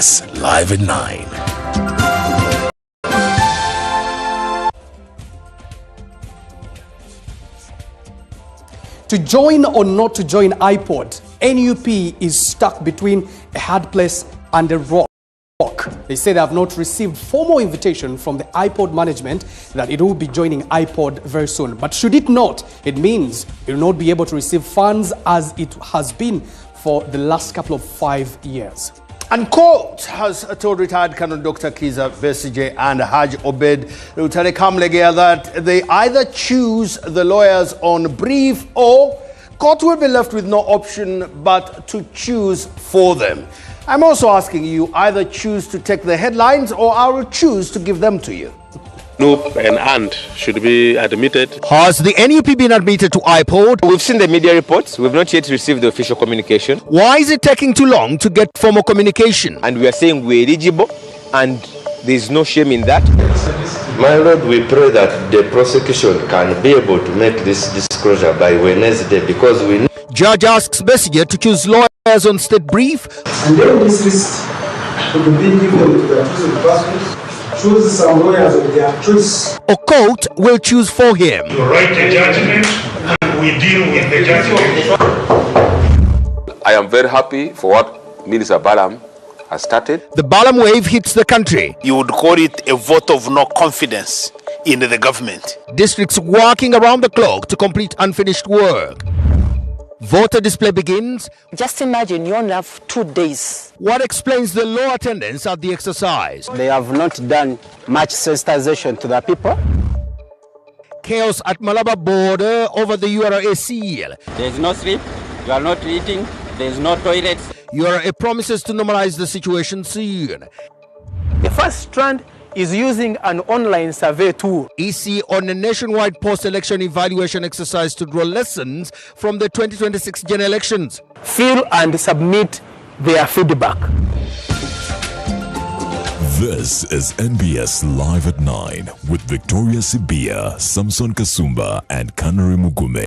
NBS Live at 9. To join or not to join iPod, NUP is stuck between a hard place and a rock. They say they have not received formal invitation from the iPod management that it will be joining iPod very soon. But should it not, it means it will not be able to receive funds as it has been for the last couple of 5 years. And court has told retired Canon Dr. Kiza Besije and Haj Obed Rutare Kamlegea that they either choose the lawyers on brief or court will be left with no option but to choose for them. I'm also asking you, either choose to take the headlines or I will choose to give them to you. Noop and Ant should be admitted. Has the NUP been admitted to iPod? We've seen the media reports. We've not yet received the official communication. Why is it taking too long to get formal communication? And we are saying we're eligible and there's no shame in that. My Lord, we pray that the prosecution can be able to make this disclosure by Wednesday because we need... Judge asks Besige to choose lawyers on state brief. And then this list will be given to the chosen persons. Choose some lawyers of their choice. Or court will choose for him. To write a judgment and we deal with the judgment. I am very happy for what Minister Balam has started. The Balam wave hits the country. You would call it a vote of no confidence in the government. Districts working around the clock to complete unfinished work. Voter display begins. Just imagine you only have 2 days. What explains the low attendance at the exercise? They have not done much sensitization to the people. Chaos at Malaba border over the URA seal. There is no sleep, you are not eating, there is no toilets. URA promises to normalize the situation soon. The first strand is using an online survey tool. EC on a nationwide post-election evaluation exercise to draw lessons from the 2026 general elections. Fill and submit their feedback. This is NBS Live at 9 with Victoria Sibia, Samson Kasumba and Kanari Mugume.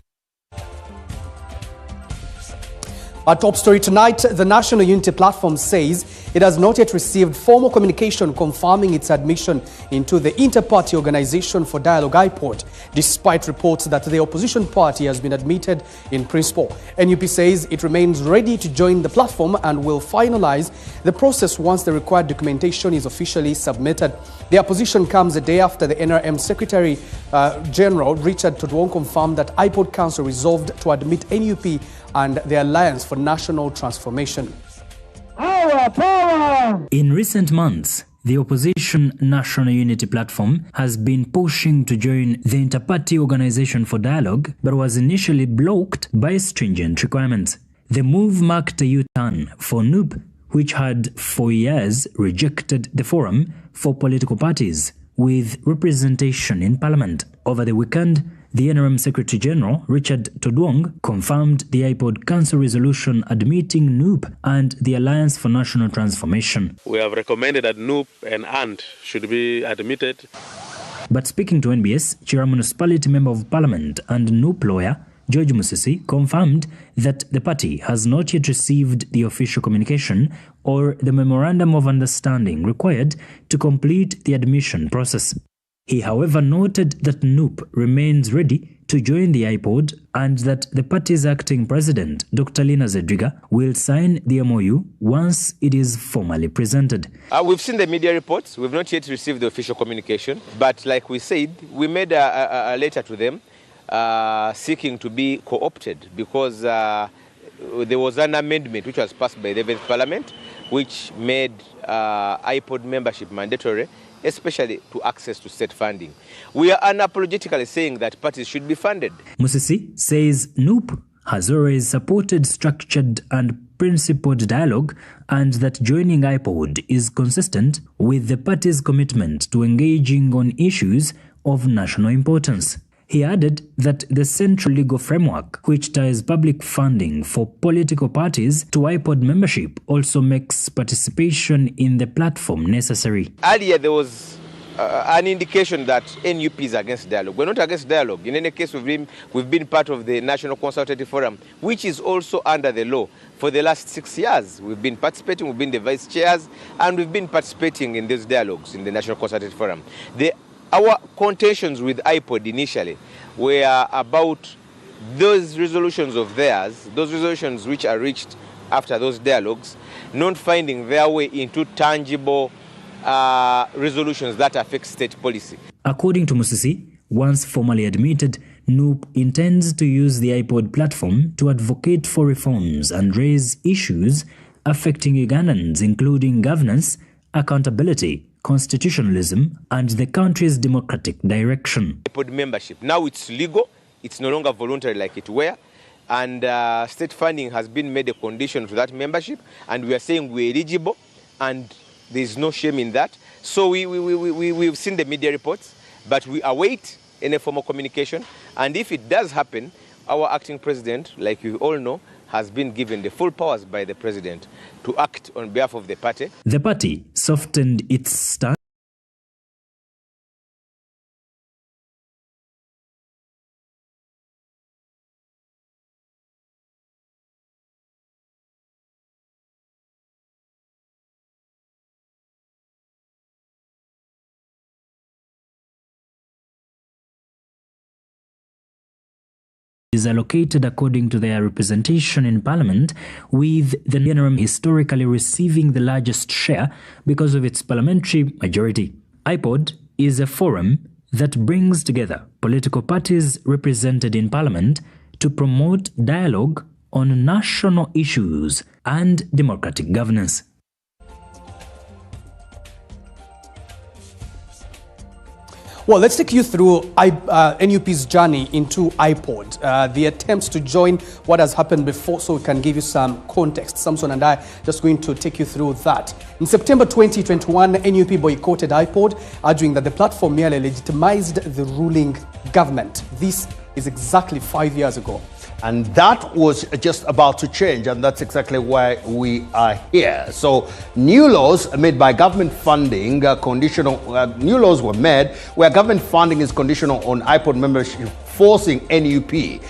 Our top story tonight, the National Unity Platform says it has not yet received formal communication confirming its admission into the Inter-Party Organization for Dialogue iPod, despite reports that the opposition party has been admitted in principle. NUP says it remains ready to join the platform and will finalize the process once the required documentation is officially submitted. The opposition comes a day after the NRM Secretary General Richard Todwong confirmed that iPod Council resolved to admit NUP and the Alliance for National Transformation. In recent months, the opposition National Unity Platform has been pushing to join the Inter-Party Organization for Dialogue, but was initially blocked by stringent requirements. The move marked a U-turn for NUP, which had for years rejected the forum for political parties with representation in Parliament. Over the weekend, the NRM Secretary General, Richard Todwong, confirmed the iPod Council resolution admitting NUP and the Alliance for National Transformation. We have recommended that NUP and ANT should be admitted. But speaking to NBS, Chira Municipality Member of Parliament and NUP lawyer, George Musisi, confirmed that the party has not yet received the official communication or the memorandum of understanding required to complete the admission process. He, however, noted that NUP remains ready to join the iPod and that the party's acting president, Dr. Lina Zedriga, will sign the MOU once it is formally presented. We've seen the media reports. We've not yet received the official communication. But like we said, we made a letter to them seeking to be co-opted because there was an amendment which was passed by the 11th Parliament which made iPod membership mandatory, especially to access to state funding. We are unapologetically saying that parties should be funded. Musisi says NUP has always supported structured and principled dialogue and that joining iPod is consistent with the party's commitment to engaging on issues of national importance. He added that the central legal framework, which ties public funding for political parties to iPod membership, also makes participation in the platform necessary. Earlier, there was an indication that NUP is against dialogue. We're not against dialogue. In any case, we've been part of the National Consultative Forum, which is also under the law. For the last 6 years, we've been participating, we've been the vice chairs, and we've been participating in these dialogues in the National Consultative Forum. Our contentions with IPOD initially were about those resolutions of theirs, those resolutions which are reached after those dialogues, not finding their way into tangible resolutions that affect state policy. According to Musisi, once formally admitted, NUP intends to use the iPod platform to advocate for reforms and raise issues affecting Ugandans, including governance, accountability, constitutionalism, and the country's democratic direction. iPod membership, now it's legal, it's no longer voluntary like it were, and state funding has been made a condition to that membership, and we are saying we're eligible, and there's no shame in that. So we've seen the media reports, but we await any formal communication. And if it does happen, our acting president, like you all know, has been given the full powers by the president to act on behalf of the party. The party softened its stance. Is allocated according to their representation in parliament, with the NRM historically receiving the largest share because of its parliamentary majority. iPod is a forum that brings together political parties represented in parliament to promote dialogue on national issues and democratic governance. Well, let's take you through NUP's journey into iPod, the attempts to join what has happened before, so we can give you some context. Samson and I just going to take you through that. In September 2021, NUP boycotted iPod, arguing that the platform merely legitimized the ruling government. This is exactly 5 years ago. And that was just about to change, and that's exactly why we are here. So new laws made by government funding, new laws were made where government funding is conditional on iPod membership, forcing NUP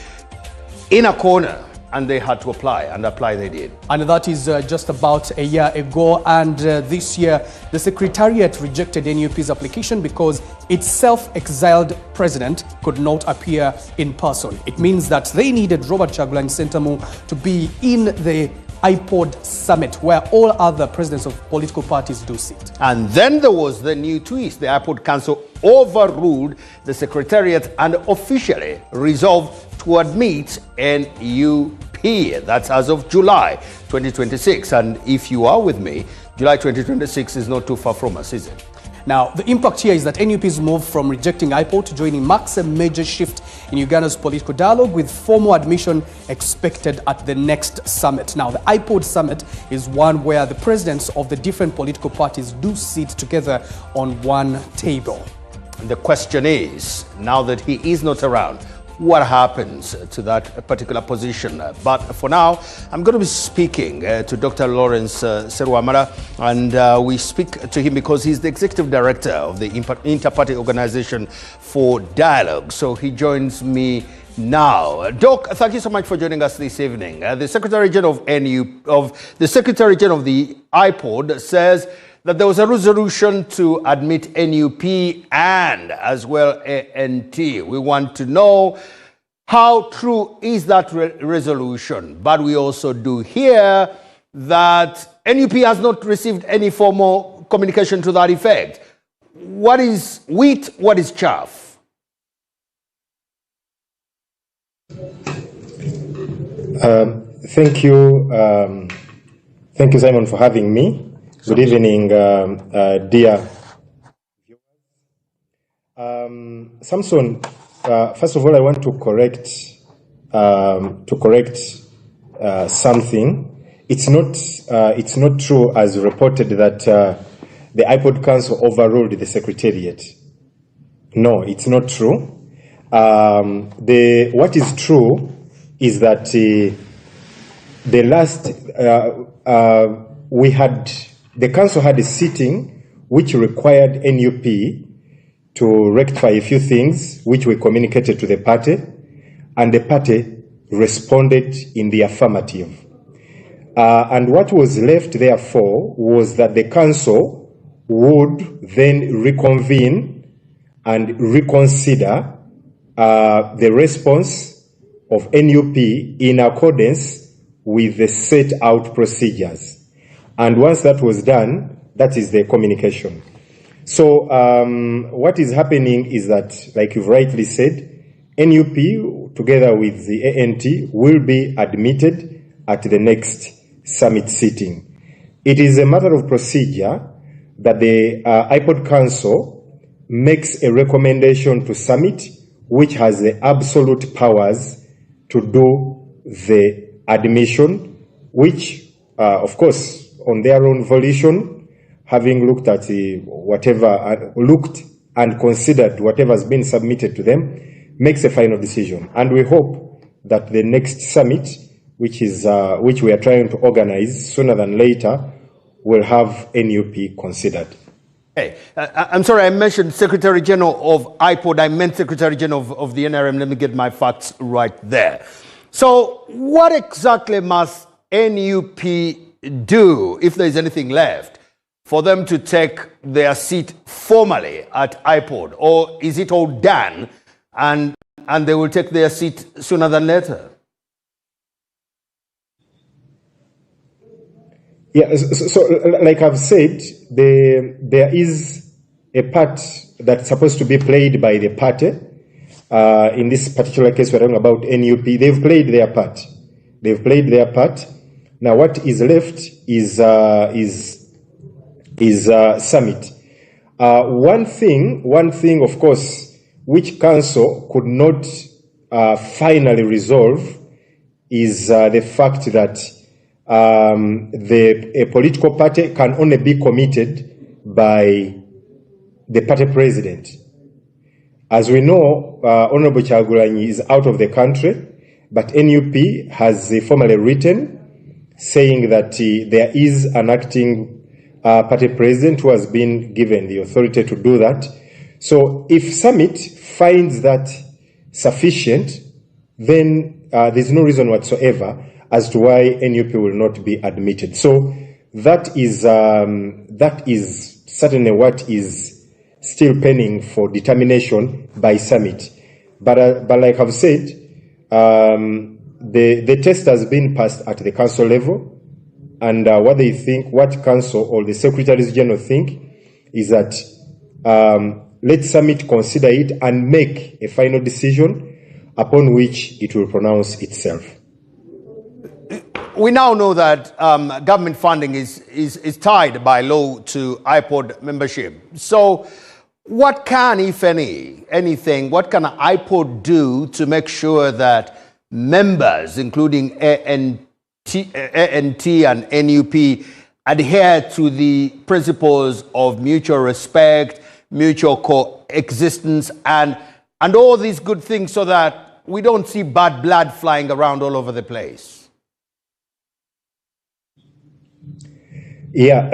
in a corner, and they had to apply, and apply they did. And that is just about a year ago, and this year the Secretariat rejected NUP's application because its self-exiled president could not appear in person. It means that they needed Robert Kyagulanyi Ssentamu to be in the iPod summit, where all other presidents of political parties do sit. And then there was the new twist. The iPod Council overruled the Secretariat and officially resolved to admit NUP. That's as of July 2026. And if you are with me, July 2026 is not too far from us, is it? Now, the impact here is that NUP's move from rejecting iPod to joining marks a major shift in Uganda's political dialogue, with formal admission expected at the next summit. Now, the iPod summit is one where the presidents of the different political parties do sit together on one table. The question is, now that he is not around, what happens to that particular position? But for now, I'm going to be speaking to Dr. Lawrence Serwamara, and we speak to him because he's the executive director of the Inter-Party Organization for Dialogue. So he joins me now. Doc, thank you so much for joining us this evening. The Secretary General of the Secretary General of the iPod says that there was a resolution to admit NUP and as well ANT. We want to know how true is that resolution. But we also do hear that NUP has not received any formal communication to that effect. What is wheat? What is chaff? Thank you, Simon, for having me. Good evening, dear. Samson, first of all, I want to correct something. It's not true as reported that the iPod Council overruled the Secretariat. No, it's not true. What is true is that the council had a sitting which required NUP to rectify a few things which we communicated to the party, and the party responded in the affirmative. And what was left, therefore, was that the council would then reconvene and reconsider the response of NUP in accordance with the set out procedures. And once that was done, that is the communication. So what is happening is that, like you've rightly said, NUP, together with the ANT, will be admitted at the next summit sitting. It is a matter of procedure that the IPOD Council makes a recommendation to summit, which has the absolute powers to do the admission, which, of course, on their own volition, having looked at looked and considered whatever has been submitted to them, makes a final decision. And we hope that the next summit, which we are trying to organize sooner than later, will have NUP considered. Hey, I'm sorry, I mentioned Secretary General of IPOD. I meant Secretary General of the NRM. Let me get my facts right there. So what exactly must NUP do, if there's anything left, for them to take their seat formally at IPOD? Or is it all done and they will take their seat sooner than later? Yeah, so like I've said, there is a part that's supposed to be played by the party. In this particular case, we're talking about NUP. They've played their part. Now, what is left is summit. One thing, of course, which council could not finally resolve is the fact that a political party can only be committed by the party president. As we know, Honorable Kyagulanyi is out of the country, but NUP has formally written saying that there is an acting party president who has been given the authority to do that. So if Summit finds that sufficient, then there's no reason whatsoever as to why NUP will not be admitted. So that is certainly what is still pending for determination by Summit. But like I've said, the test has been passed at the council level, and what they think, what council or the secretaries general think, is that let Summit consider it and make a final decision upon which it will pronounce itself. We now know that government funding is tied by law to IPOD membership. So what can, if anything, what can IPOD do to make sure that members, including ANT and NUP, adhere to the principles of mutual respect, mutual coexistence, and all these good things, so that we don't see bad blood flying around all over the place? Yeah,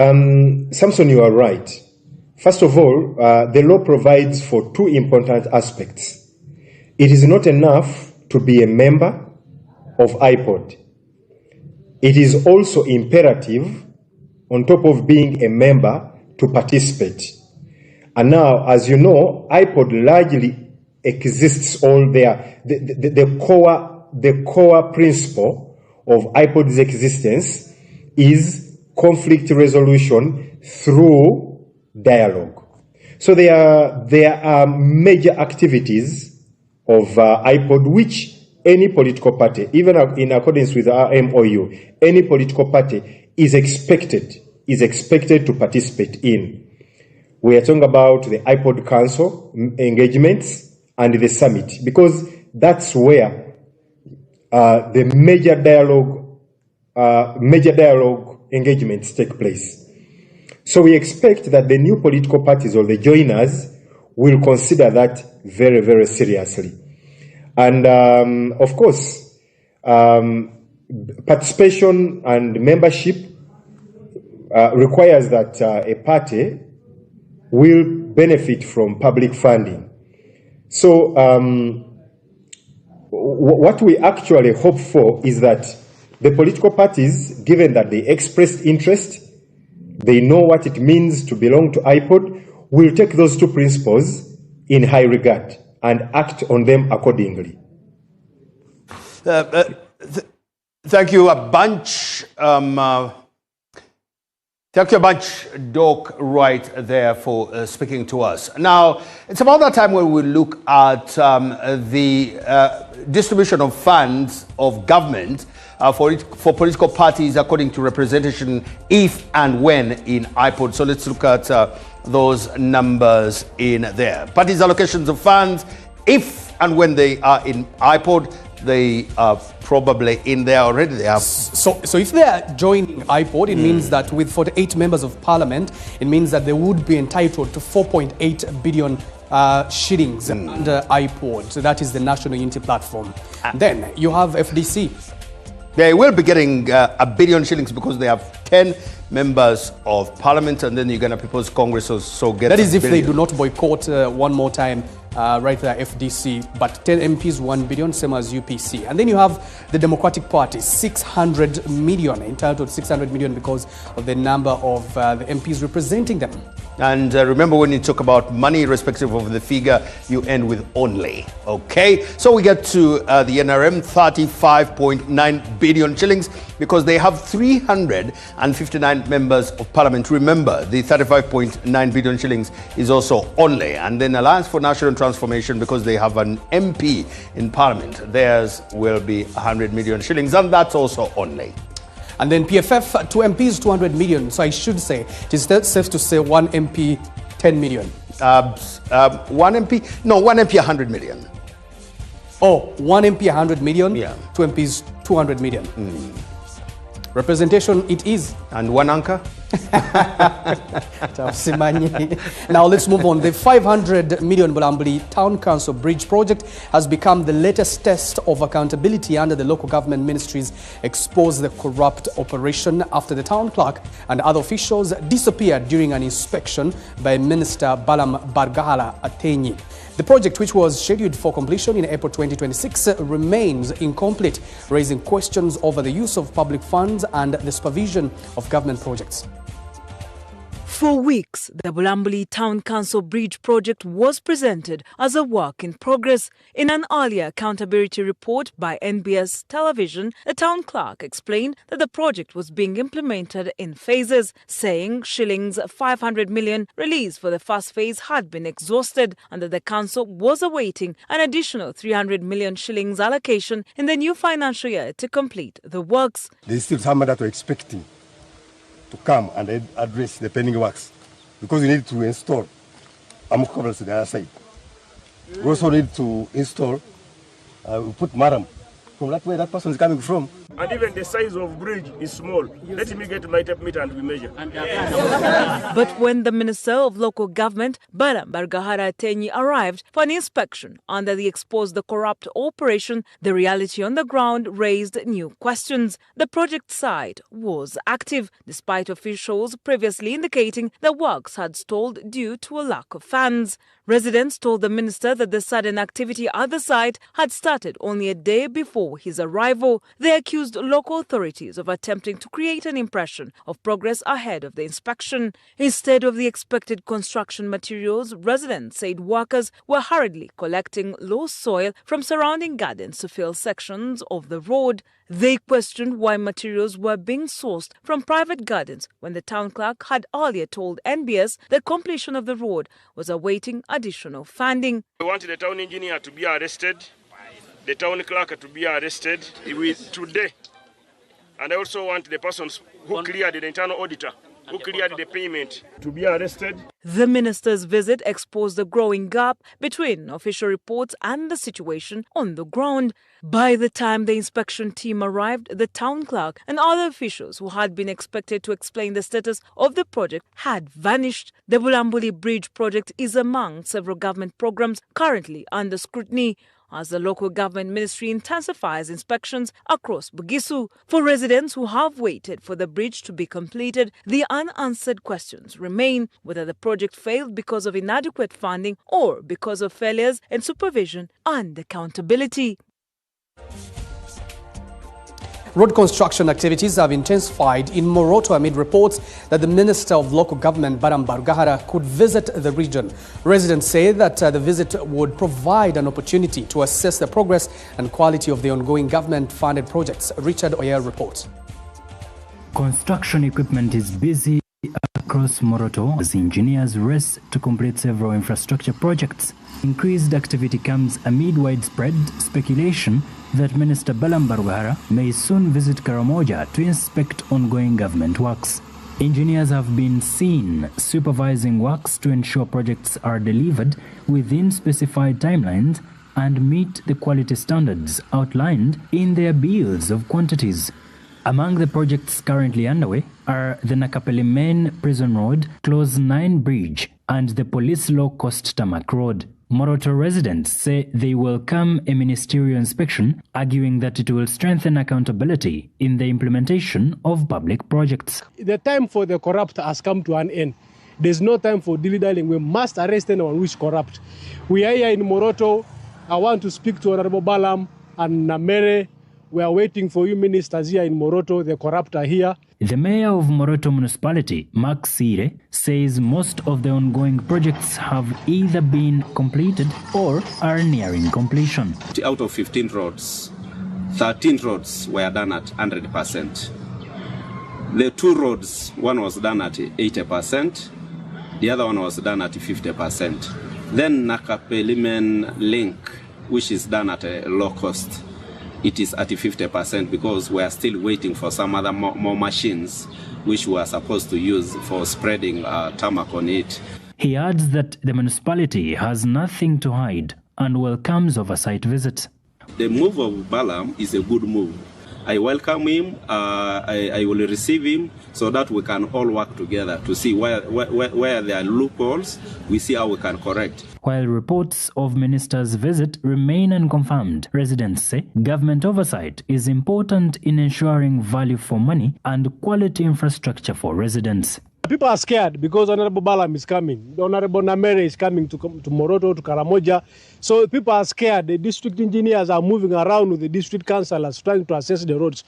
Samson, you are right. First of all, the law provides for two important aspects. It is not enough to be a member of IPOD. It is also imperative, on top of being a member, to participate. And now, as you know, IPOD largely exists all there. The core principle of IPOD's existence is conflict resolution through dialogue. So there are major activities of IPOD which any political party, even in accordance with our MOU, any political party is expected to participate in. We are talking about the IPOD Council engagements and the summit, because that's where the major dialogue engagements take place. So we expect that the new political parties or the joiners will consider that very, very seriously. And of course, participation and membership requires that a party will benefit from public funding. So what we actually hope for is that the political parties, given that they expressed interest, they know what it means to belong to IPOD, will take those two principles in high regard and act on them accordingly. Thank you a bunch. Thank you a bunch, Doc, right there for speaking to us. Now, it's about that time when we look at the distribution of funds of government for political parties according to representation if and when in IPOD. So let's look at those numbers in there. Parties' allocations of funds, if and when they are in IPOD, they are probably in there already. They have. So if they are joining IPOD, it means that with 48 members of parliament, it means that they would be entitled to 4.8 billion shillings under IPOD. So that is the National Unity Platform. Then you have FDC. They will be getting $1 billion shillings because they have 10 members of parliament, and then the Uganda People's Congress also gets. That is if they do not boycott one more time. Right there, FDC, but 10 MPs, 1 billion, same as UPC. And then you have the Democratic Party, 600 million, entitled 600 million because of the number of the MPs representing them. And remember, when you talk about money, irrespective of the figure, you end with only. Okay, so we get to the NRM, 35.9 billion shillings, because they have 359 members of parliament. Remember, the 35.9 billion shillings is also only. And then Alliance for National Transformation, because they have an MP in parliament, theirs will be 100 million shillings, and that's also only. And then PFF, 2 MPs, 200 million. So I should say, it is safe to say 1 MP, 10 million. 1 MP? No, 1 MP, 100 million. Oh, 1 MP, 100 million? Yeah. 2 MPs, 200 million. Representation it is. And 1 anchor? Now let's move on. The 500 million Bulambuli Town Council Bridge project has become the latest test of accountability under the local government ministries exposed the corrupt operation after the town clerk and other officials disappeared during an inspection by Minister Balam Barghala Atenyi. The project, which was scheduled for completion in April 2026, remains incomplete, raising questions over the use of public funds and the supervision of government projects. For weeks, the Bulambuli Town Council Bridge project was presented as a work in progress. In an earlier accountability report by NBS Television, the town clerk explained that the project was being implemented in phases, saying shillings 500 million released for the first phase had been exhausted and that the council was awaiting an additional 300 million shillings allocation in the new financial year to complete the works. There's still some that we're expecting to come and address the pending works, because we need to install cables to the other side. We also need to install, we put maram from that way that person is coming from. And even the size of bridge is small. Let me get my tape meter and we measure. But when the Minister of Local Government, Balam Barghala Atenyi, arrived for an inspection under the Expose the Corrupt operation, the reality on the ground raised new questions. The project site was active, despite officials previously indicating that works had stalled due to a lack of funds. Residents told the minister that the sudden activity at the site had started only a day before his arrival. They accused local authorities of attempting to create an impression of progress ahead of the inspection. Instead of the expected construction materials, residents said workers were hurriedly collecting loose soil from surrounding gardens to fill sections of the road. They questioned why materials were being sourced from private gardens when the town clerk had earlier told NBS that completion of the road was awaiting additional funding. We want the town engineer to be arrested, the town clerk to be arrested today. And I also want the persons who cleared the internal auditor, who cleared the payment, to be arrested. The minister's visit exposed the growing gap between official reports and the situation on the ground. By the time the inspection team arrived, the town clerk and other officials who had been expected to explain the status of the project had vanished. The Bulambuli Bridge project is among several government programs currently under scrutiny. as the local government ministry intensifies inspections across Bugisu. For residents who have waited for the bridge to be completed, the unanswered questions remain whether the project failed because of inadequate funding or because of failures in supervision and accountability. Road construction activities have intensified in Moroto amid reports that the Minister of Local Government, Baram Barugahara, could visit the region. Residents say that the visit would provide an opportunity to assess the progress and quality of the ongoing government-funded projects. Richard Oyel reports. Construction equipment is busy across Moroto as engineers race to complete several infrastructure projects. Increased activity comes amid widespread speculation that Minister Balam Barugahara may soon visit Karamoja to inspect ongoing government works. Engineers have been seen supervising works to ensure projects are delivered within specified timelines and meet the quality standards outlined in their bills of quantities. Among the projects currently underway are the Nakapeli Main Prison Road, Clause 9 Bridge, and the Police Low Cost Tarmac Road. Moroto residents say they welcome a ministerial inspection, arguing that it will strengthen accountability in the implementation of public projects. The time for the corrupt has come to an end. There's no time for dilly-dallying. We must arrest anyone who is corrupt. We are here in Moroto. I want to speak to Honorable Balam and Namere. We are waiting for you ministers here in Moroto. The corrupt are here. The mayor of Moroto Municipality, Mark Sire, says most of the ongoing projects have either been completed or are nearing completion. Out of 15 roads, 13 roads were done at 100%. The 2 roads, one was done at 80%, the other one was done at 50%. Then Nakapelimen Link, which is done at a low cost, it is at 50% because we are still waiting for some other more machines which we are supposed to use for spreading tarmac on it. He adds that the municipality has nothing to hide and welcomes oversight visits. The move of Balam is a good move. I welcome him, I will receive him so that we can all work together to see where there are loopholes, we see how we can correct. While reports of minister's visit remain unconfirmed, residents say government oversight is important in ensuring value for money and quality infrastructure for residents. People are scared because Honorable Balam is coming. Honorable Namere is coming to Moroto, to Karamoja. So people are scared. The district engineers are moving around with the district councillors trying to assess the roads.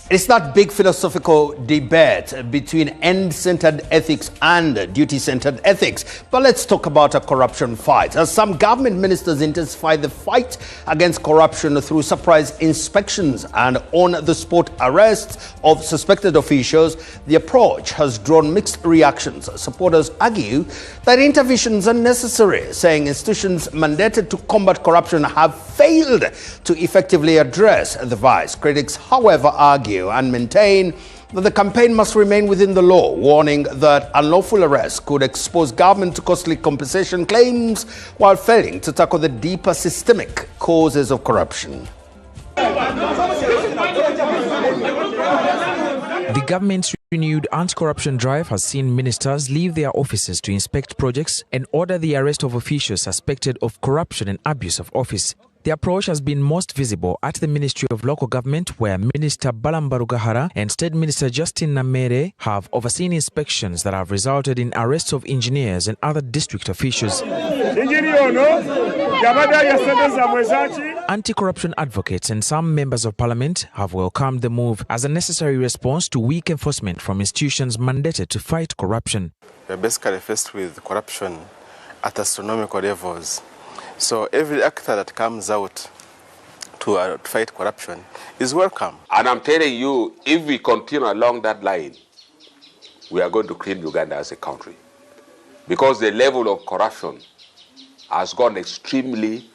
It's that big philosophical debate between end-centered ethics and duty-centered ethics. But let's talk about a corruption fight. As some government ministers intensify the fight against corruption through surprise inspections and on-the-spot arrests of suspected officials, the approach has drawn mixed reactions. Supporters argue that interventions are necessary, saying institutions mandated to combat corruption have failed to effectively address the vice. Critics, however, argue and maintain that the campaign must remain within the law, warning that unlawful arrests could expose government to costly compensation claims while failing to tackle the deeper systemic causes of corruption. The government's renewed anti-corruption drive has seen ministers leave their offices to inspect projects and order the arrest of officials suspected of corruption and abuse of office. The approach has been most visible at the Ministry of Local Government, where Minister Balam Barugahara and State Minister Justin Namere have overseen inspections that have resulted in arrests of engineers and other district officials. Anti-corruption advocates and some members of parliament have welcomed the move as a necessary response to weak enforcement from institutions mandated to fight corruption. We are basically faced with corruption at astronomical levels. So every actor that comes out to fight corruption is welcome. And I'm telling you, if we continue along that line, we are going to clean Uganda as a country. Because the level of corruption has gone extremely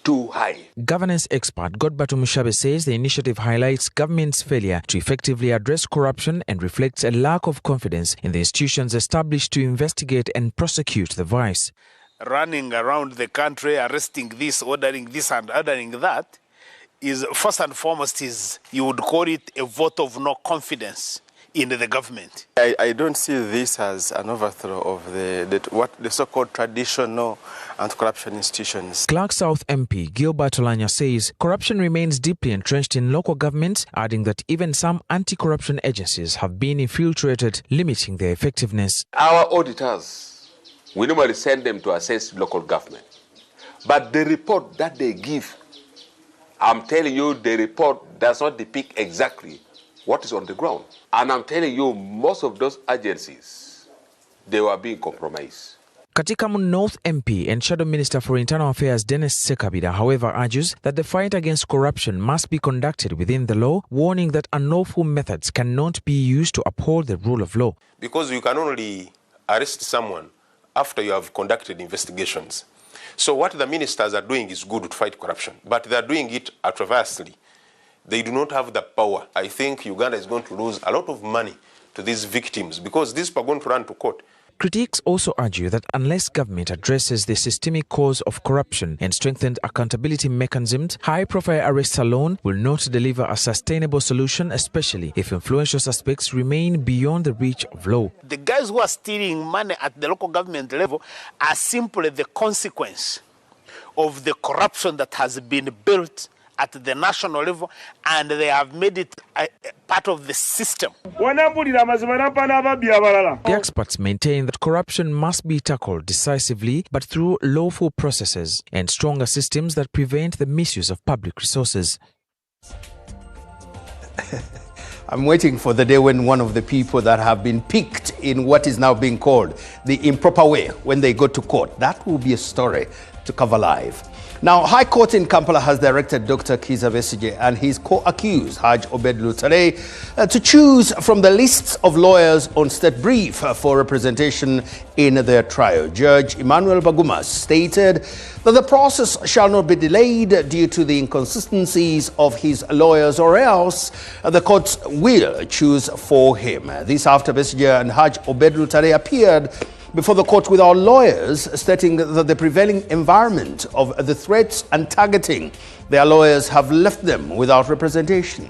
too high. Governance expert Godbatu Mushabe says the initiative highlights government's failure to effectively address corruption and reflects a lack of confidence in the institutions established to investigate and prosecute the vice. Running around the country, arresting this, ordering this and ordering that, is first and foremost is, you would call it a vote of no confidence in the government. I don't see this as an overthrow of the so-called traditional anti-corruption institutions. Clark South MP Gilbert Olanya says corruption remains deeply entrenched in local government, adding that even some anti-corruption agencies have been infiltrated, limiting their effectiveness. Our auditors, we normally send them to assess local government. But the report that they give, I'm telling you, the report does not depict exactly what is on the ground. And I'm telling you, most of those agencies, they were being compromised. Katikamu North MP and Shadow Minister for Internal Affairs Dennis Sekabida, however, argues that the fight against corruption must be conducted within the law, warning that unlawful methods cannot be used to uphold the rule of law. Because you can only arrest someone after you have conducted investigations. So what the ministers are doing is good to fight corruption, but they are doing it atrociously. They do not have the power. I think Uganda is going to lose a lot of money to these victims because these people are going to run to court. Critics also argue that unless government addresses the systemic cause of corruption and strengthened accountability mechanisms, high-profile arrests alone will not deliver a sustainable solution, especially if influential suspects remain beyond the reach of law. The guys who are stealing money at the local government level are simply the consequence of the corruption that has been built at the national level, and they have made it a part of the system. The experts maintain that corruption must be tackled decisively, but through lawful processes and stronger systems that prevent the misuse of public resources. I'm waiting for the day when one of the people that have been picked in what is now being called the improper way, when they go to court. That will be a story to cover live. Now, High Court in Kampala has directed Dr. Kizza Besigye and his co-accused, Haj Obed Lutale, to choose from the lists of lawyers on state brief for representation in their trial. Judge Emmanuel Baguma stated that the process shall not be delayed due to the inconsistencies of his lawyers, or else the court will choose for him. This after Besigye and Haj Obed Lutale appeared before the court with our lawyers, stating that the prevailing environment of the threats and targeting their lawyers have left them without representation.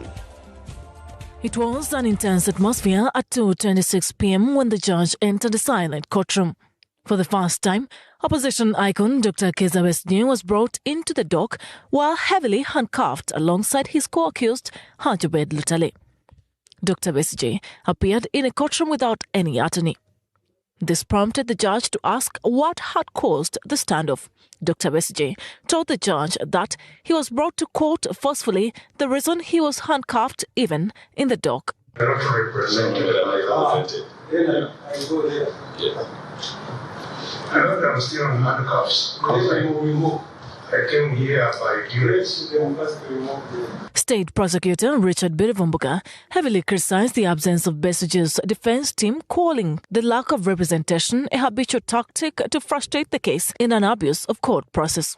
It was an intense atmosphere at 2:26 p.m. when the judge entered the silent courtroom. For the first time, opposition icon Dr. Kizza Besigye was brought into the dock while heavily handcuffed alongside his co-accused Haj Obed Lutale. Dr. Besigye appeared in a courtroom without any attorney. This prompted the judge to ask what had caused the standoff. Dr. Besigye told the judge that he was brought to court forcefully, the reason he was handcuffed even in the dock. I don't represent you, I know that I'm still on handcuffs. I came here by duress. State Prosecutor Richard Birivumbuga heavily criticized the absence of Besigye's defense team, calling the lack of representation a habitual tactic to frustrate the case in an abuse of court process.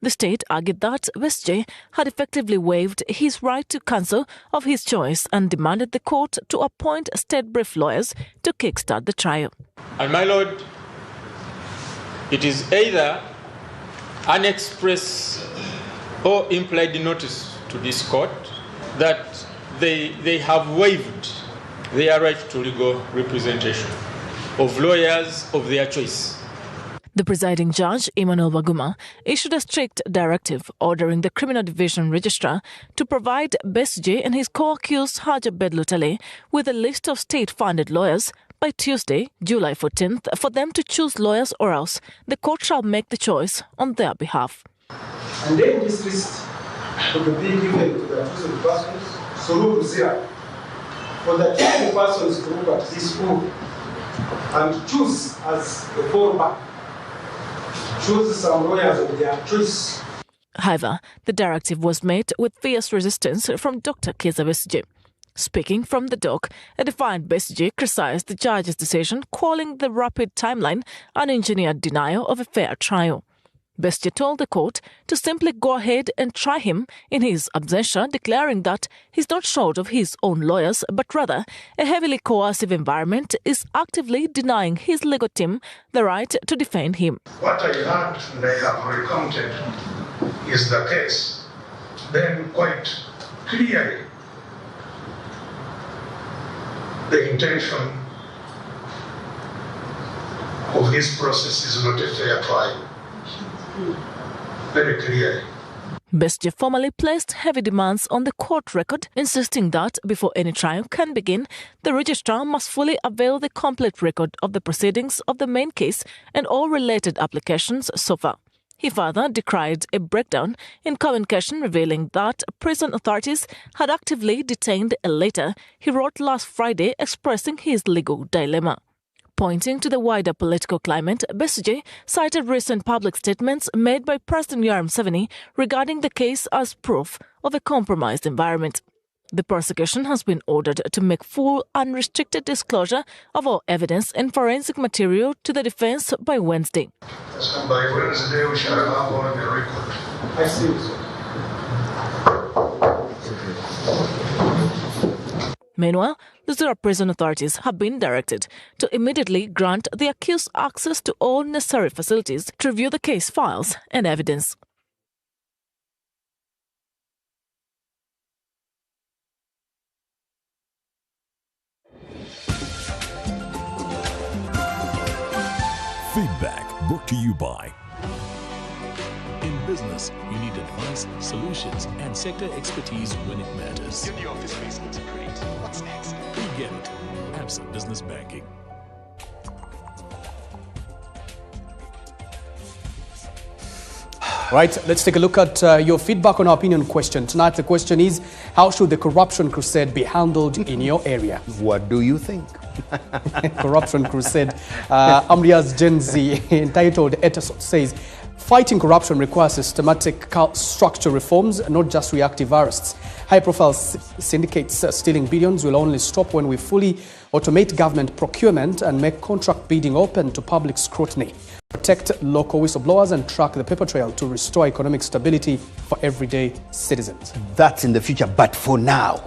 The state argued that Besigye had effectively waived his right to counsel of his choice and demanded the court to appoint state brief lawyers to kickstart the trial. And my lord, it is either an express or implied notice to this court that they have waived their right to legal representation of lawyers of their choice. The presiding judge, Emmanuel Baguma, issued a strict directive ordering the Criminal Division Registrar to provide Besigye and his co-accused Haj Obed Lutale with a list of state-funded lawyers by Tuesday, July 14th, for them to choose lawyers, or else the court shall make the choice on their behalf. And then this list will be given to the chosen persons, so look here, for the chosen persons to look at this book and choose as the fallback, choose some lawyers of their choice. However, the directive was met with fierce resistance from Dr. Kizza Besigye. Speaking from the dock, a defiant Besigye criticized the judge's decision, calling the rapid timeline an engineered denial of a fair trial. Besigye told the court to simply go ahead and try him in his absentia, declaring that he's not short of his own lawyers, but rather a heavily coercive environment is actively denying his legal team the right to defend him. What I heard and I have recounted is the case. Then quite clearly, the intention of this process is not a fair trial. Very clearly. Besigye formally placed heavy demands on the court record, insisting that before any trial can begin, the registrar must fully avail the complete record of the proceedings of the main case and all related applications so far. He further decried a breakdown in communication, revealing that prison authorities had actively detained a letter he wrote last Friday expressing his legal dilemma. Pointing to the wider political climate, Besigye cited recent public statements made by President Yoweri Museveni regarding the case as proof of a compromised environment. The prosecution has been ordered to make full, unrestricted disclosure of all evidence and forensic material to the defense by Wednesday. So by Wednesday, we shall have all the record. I see. Meanwhile, the Zura prison authorities have been directed to immediately grant the accused access to all necessary facilities to review the case files and evidence. Feedback brought to you by. In business, you need advice, solutions, and sector expertise when it matters. Your new office space looks great. What's next? We get it. Absa Business Banking. Right, let's take a look at your feedback on our opinion question. Tonight, the question is, how should the corruption crusade be handled in your area? What do you think? Corruption crusade. Amria's Gen Z, entitled Etisot, says, fighting corruption requires systematic structure reforms, not just reactive arrests. High-profile syndicates stealing billions will only stop when we fully automate government procurement and make contract bidding open to public scrutiny. Protect local whistleblowers and track the paper trail to restore economic stability for everyday citizens. That's in the future, but for now,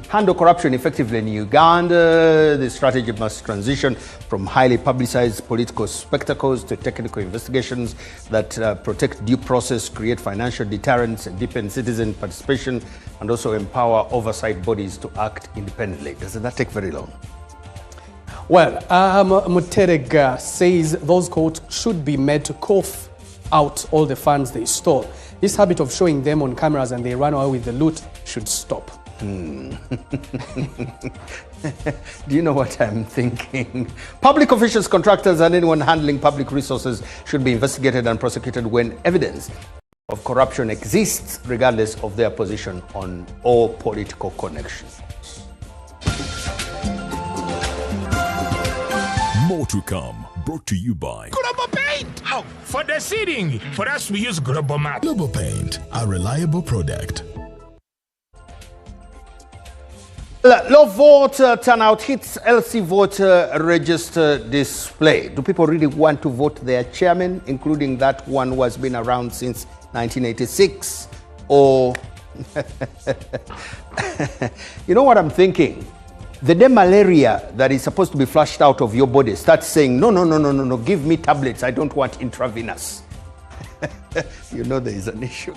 handle corruption effectively in Uganda. The strategy must transition from highly publicized political spectacles to technical investigations that protect due process, create financial deterrence, deepen citizen participation, and also empower oversight bodies to act independently. Doesn't that take very long? Well, Mutereg says those courts should be made to cough out all the funds they stole. This habit of showing them on cameras and they run away with the loot should stop. Do you know what I'm thinking? Public officials, contractors, and anyone handling public resources should be investigated and prosecuted when evidence of corruption exists, regardless of their position on all political connections. More to come, brought to you by Global Paint! How? For the seating. For us, we use Global Mat. Global Paint, a reliable product. Low vote turnout hits LC voter register display. Do people really want to vote their chairman, including that one who has been around since 1986? Or, you know what I'm thinking? The day malaria that is supposed to be flushed out of your body starts saying, no, give me tablets, I don't want intravenous. You know there is an issue.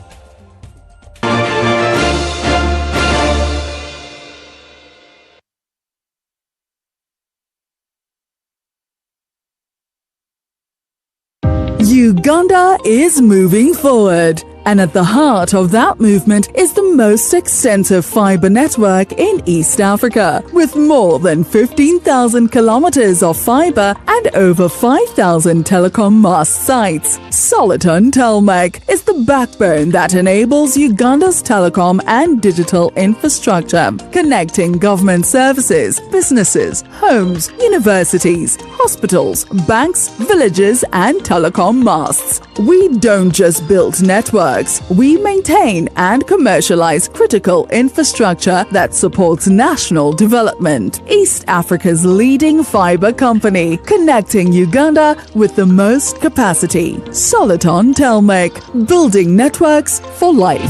Uganda is moving forward. And at the heart of that movement is the most extensive fiber network in East Africa, with more than 15,000 kilometers of fiber and over 5,000 telecom mast sites. Soliton Telmec is the backbone that enables Uganda's telecom and digital infrastructure, connecting government services, businesses, homes, universities, hospitals, banks, villages, and telecom masts. We don't just build networks. We maintain and commercialize critical infrastructure that supports national development. East Africa's leading fiber company, connecting Uganda with the most capacity. Soliton Telmec, building networks for life.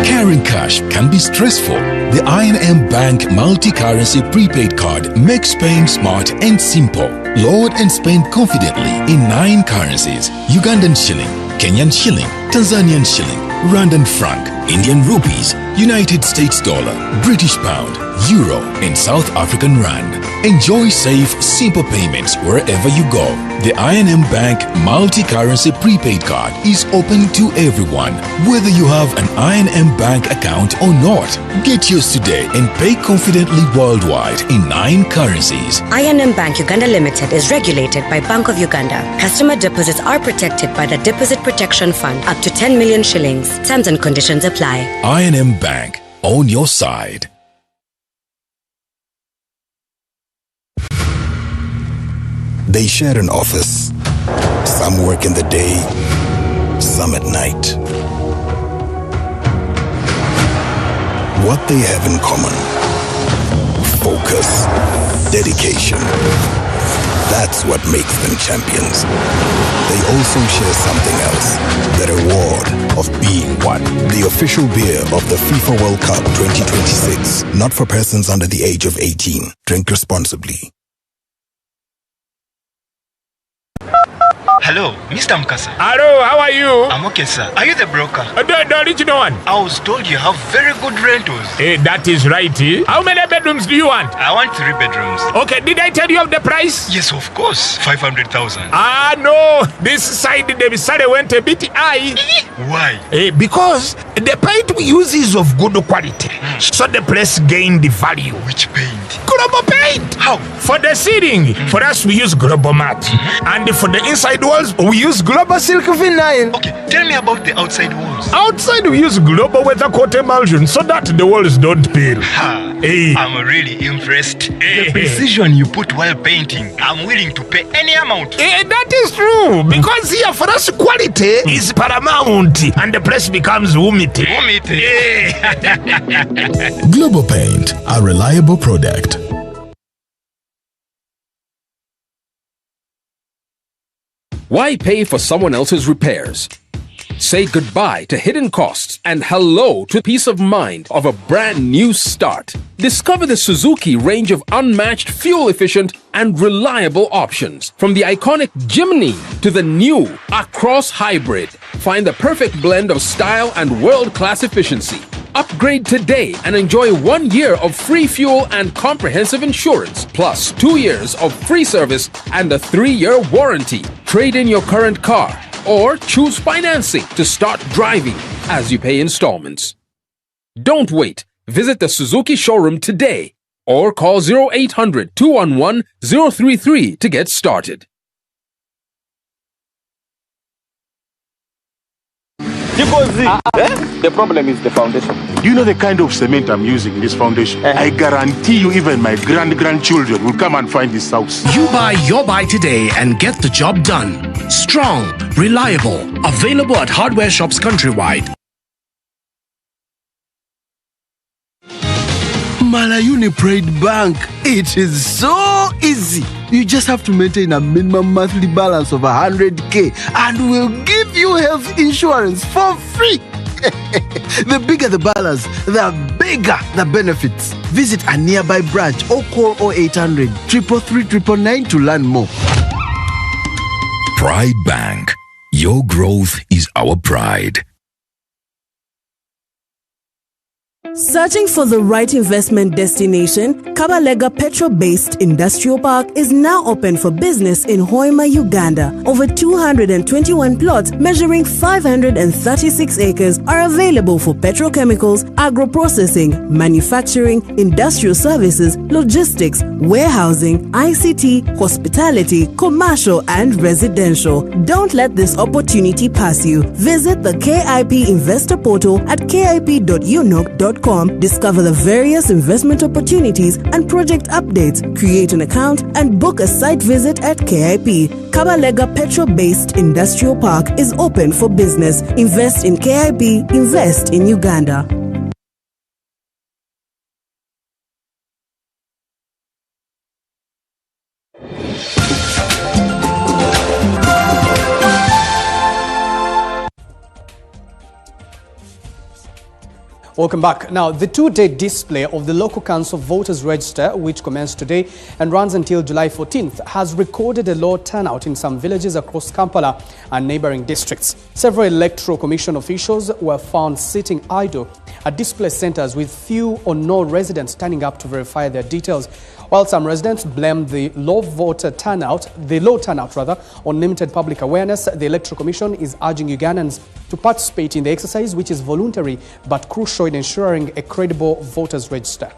Carrying cash can be stressful. The I&M Bank multi-currency prepaid card makes paying smart and simple. Load and spend confidently in 9 currencies: Ugandan shilling, Kenyan shilling, Tanzanian shilling, Rwandan franc, Indian rupees, United States dollar, British pound, euro, and South African rand. Enjoy safe, simple payments wherever you go. The I&M Bank multi-currency prepaid card is open to everyone, whether you have an I&M Bank account or not. Get yours today and pay confidently worldwide in 9 currencies. I&M Bank Uganda Limited is regulated by Bank of Uganda. Customer deposits are protected by the Deposit Protection Fund up to 10 million shillings. Terms and conditions apply. I&M Bank, on your side. They share an office. Some work in the day, some at night. What they have in common: focus, dedication. That's what makes them champions. They also share something else: the reward of being one. The official beer of the FIFA World Cup 2026. Not for persons under the age of 18. Drink responsibly. Hello, Mr. Mukasa. Hello, how are you? I'm okay, sir. Are you the broker? The original one. I was told you have very good rentals. That is right. How many bedrooms do you want? I want 3 bedrooms. Okay, did I tell you of the price? Yes, of course. 500,000. No. This side, the salary went a bit high. Why? Because the paint we use is of good quality. So the place gained the value. Which paint? Global paint. How? For the ceiling, for us we use Global Mat. And for the inside walls, we use Global Silk Vinyl. Okay, tell me about the outside walls. Outside we use Global Weather Coat Emulsion so that the walls don't peel. I'm really impressed. The precision you put while painting, I'm willing to pay any amount. That is true, because here for us quality is paramount and the place becomes humidity. Global Paint, a reliable product. Why pay for someone else's repairs? Say goodbye to hidden costs and hello to peace of mind of a brand new start. Discover the Suzuki range of unmatched, fuel-efficient and reliable options. From the iconic Jimny to the new Across Hybrid. Find the perfect blend of style and world-class efficiency. Upgrade today and enjoy 1 year of free fuel and comprehensive insurance, plus 2 years of free service and a 3-year warranty. Trade in your current car or choose financing to start driving as you pay installments. Don't wait. Visit the Suzuki showroom today or call 0800 211 033 to get started. The problem is the foundation. Do you know the kind of cement I'm using in this foundation? I guarantee you even my grandchildren will come and find this house. You buy your buy today and get the job done. Strong, reliable, available at hardware shops countrywide. Malayuni Pride Bank. It is so easy. You just have to maintain a minimum monthly balance of 100k and we'll give you health insurance for free. The bigger the balance, the bigger the benefits. Visit a nearby branch or call 0800 333 999 to learn more. Pride Bank. Your growth is our pride. Searching for the right investment destination, Kabalega Petro-based Industrial Park is now open for business in Hoima, Uganda. Over 221 plots measuring 536 acres are available for petrochemicals, agro-processing, manufacturing, industrial services, logistics, warehousing, ICT, hospitality, commercial and residential. Don't let this opportunity pass you. Visit the KIP Investor Portal at kip.unok.com. Discover the various investment opportunities and project updates, create an account, and book a site visit at KIP. Kabalega Petro-based Industrial Park is open for business. Invest in KIP, invest in Uganda. Welcome back. Now, the two-day display of the Local Council Voters Register, which commenced today and runs until July 14th, has recorded a low turnout in some villages across Kampala and neighboring districts. Several Electoral Commission officials were found sitting idle at display centers with few or no residents turning up to verify their details. While some residents blame the low turnout on limited public awareness, the Electoral Commission is urging Ugandans to participate in the exercise, which is voluntary but crucial in ensuring a credible voters register.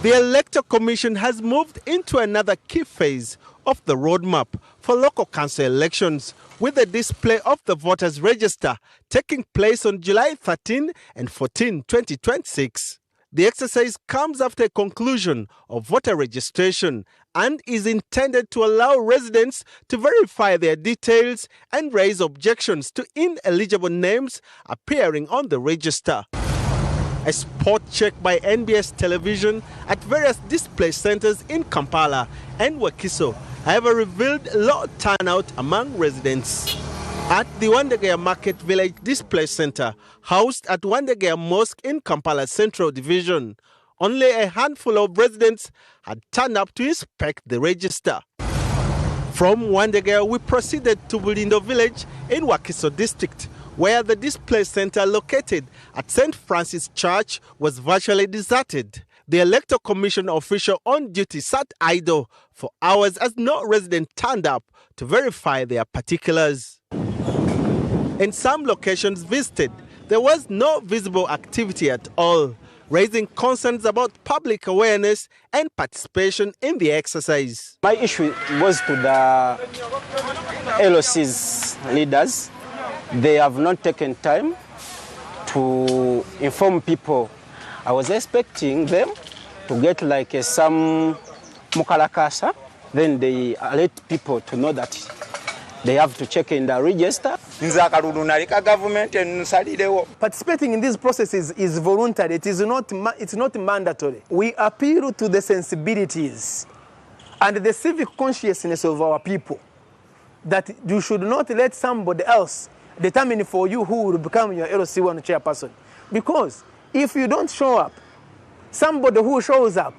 The Electoral Commission has moved into another key phase of the roadmap for local council elections, with the display of the voters register taking place on July 13 and 14, 2026. The exercise comes after a conclusion of voter registration and is intended to allow residents to verify their details and raise objections to ineligible names appearing on the register. A spot check by NBS Television at various display centers in Kampala and Wakiso, however, revealed low turnout among residents. At the Wandegea Market Village Display Center, housed at Wandegea Mosque in Kampala Central Division, only a handful of residents had turned up to inspect the register. From Wandegea, we proceeded to Bulindo Village in Wakiso District, where the display center located at St. Francis Church was virtually deserted. The Electoral Commission official on duty sat idle for hours as no resident turned up to verify their particulars. In some locations visited, there was no visible activity at all, raising concerns about public awareness and participation in the exercise. My issue was to the LOC's leaders. They have not taken time to inform people. I was expecting them to get like some mukalakasa, then they alert people to know that they have to check in the register. Participating in these processes is voluntary. It's not mandatory. We appeal to the sensibilities and the civic consciousness of our people that you should not let somebody else determine for you who will become your LC1 chairperson. Because if you don't show up, somebody who shows up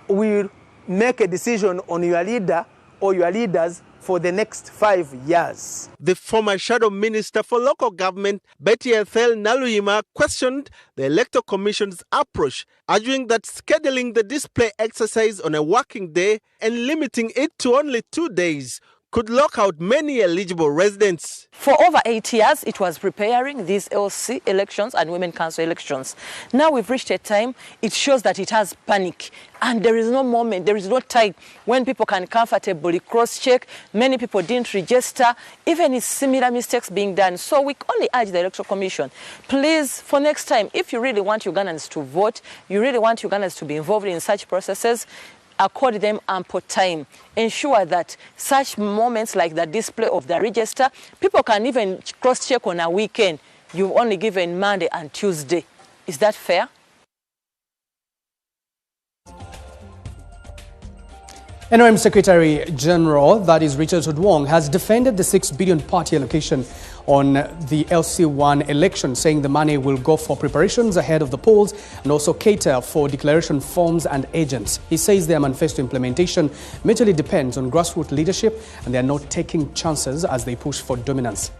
will make a decision on your leader or your leaders for the next 5 years. The former Shadow Minister for Local Government, Betty Ethel Naluyima, questioned the Electoral Commission's approach, arguing that scheduling the display exercise on a working day and limiting it to only 2 days could lock out many eligible residents. For over 8 years, it was preparing these LC elections and Women Council elections. Now we've reached a time, it shows that it has panic. And there is no moment, there is no time when people can comfortably cross-check. Many people didn't register, even similar mistakes being done. So we only urge the Electoral Commission, please, for next time, if you really want Ugandans to vote, you really want Ugandans to be involved in such processes, accord them ample time. Ensure that such moments like the display of the register, people can even cross-check on a weekend. You've only given Monday and Tuesday. Is that fair? NRM Secretary General, that is Richard Odwong, has defended the $6 billion party allocation on the LC1 election, saying the money will go for preparations ahead of the polls and also cater for declaration forms and agents. He says their manifesto implementation majorly depends on grassroots leadership and they are not taking chances as they push for dominance.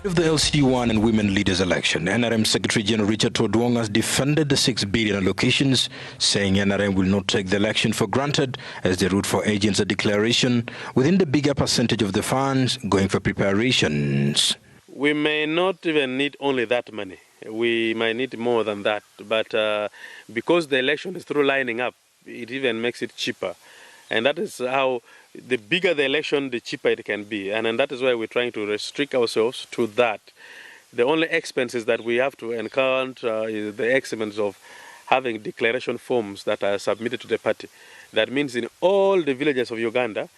Of the LC1 and Women Leaders election, NRM Secretary General Richard Odwong has defended the $6 billion allocations, saying NRM will not take the election for granted as they root for agents at declaration, within the bigger percentage of the funds going for preparations. We may not even need only that money. We might need more than that. But because the election is through lining up, it even makes it cheaper. And that is how the bigger the election, the cheaper it can be. And that is why we're trying to restrict ourselves to that. The only expenses that we have to encounter is the expense of having declaration forms that are submitted to the party. That means in all the villages of Uganda,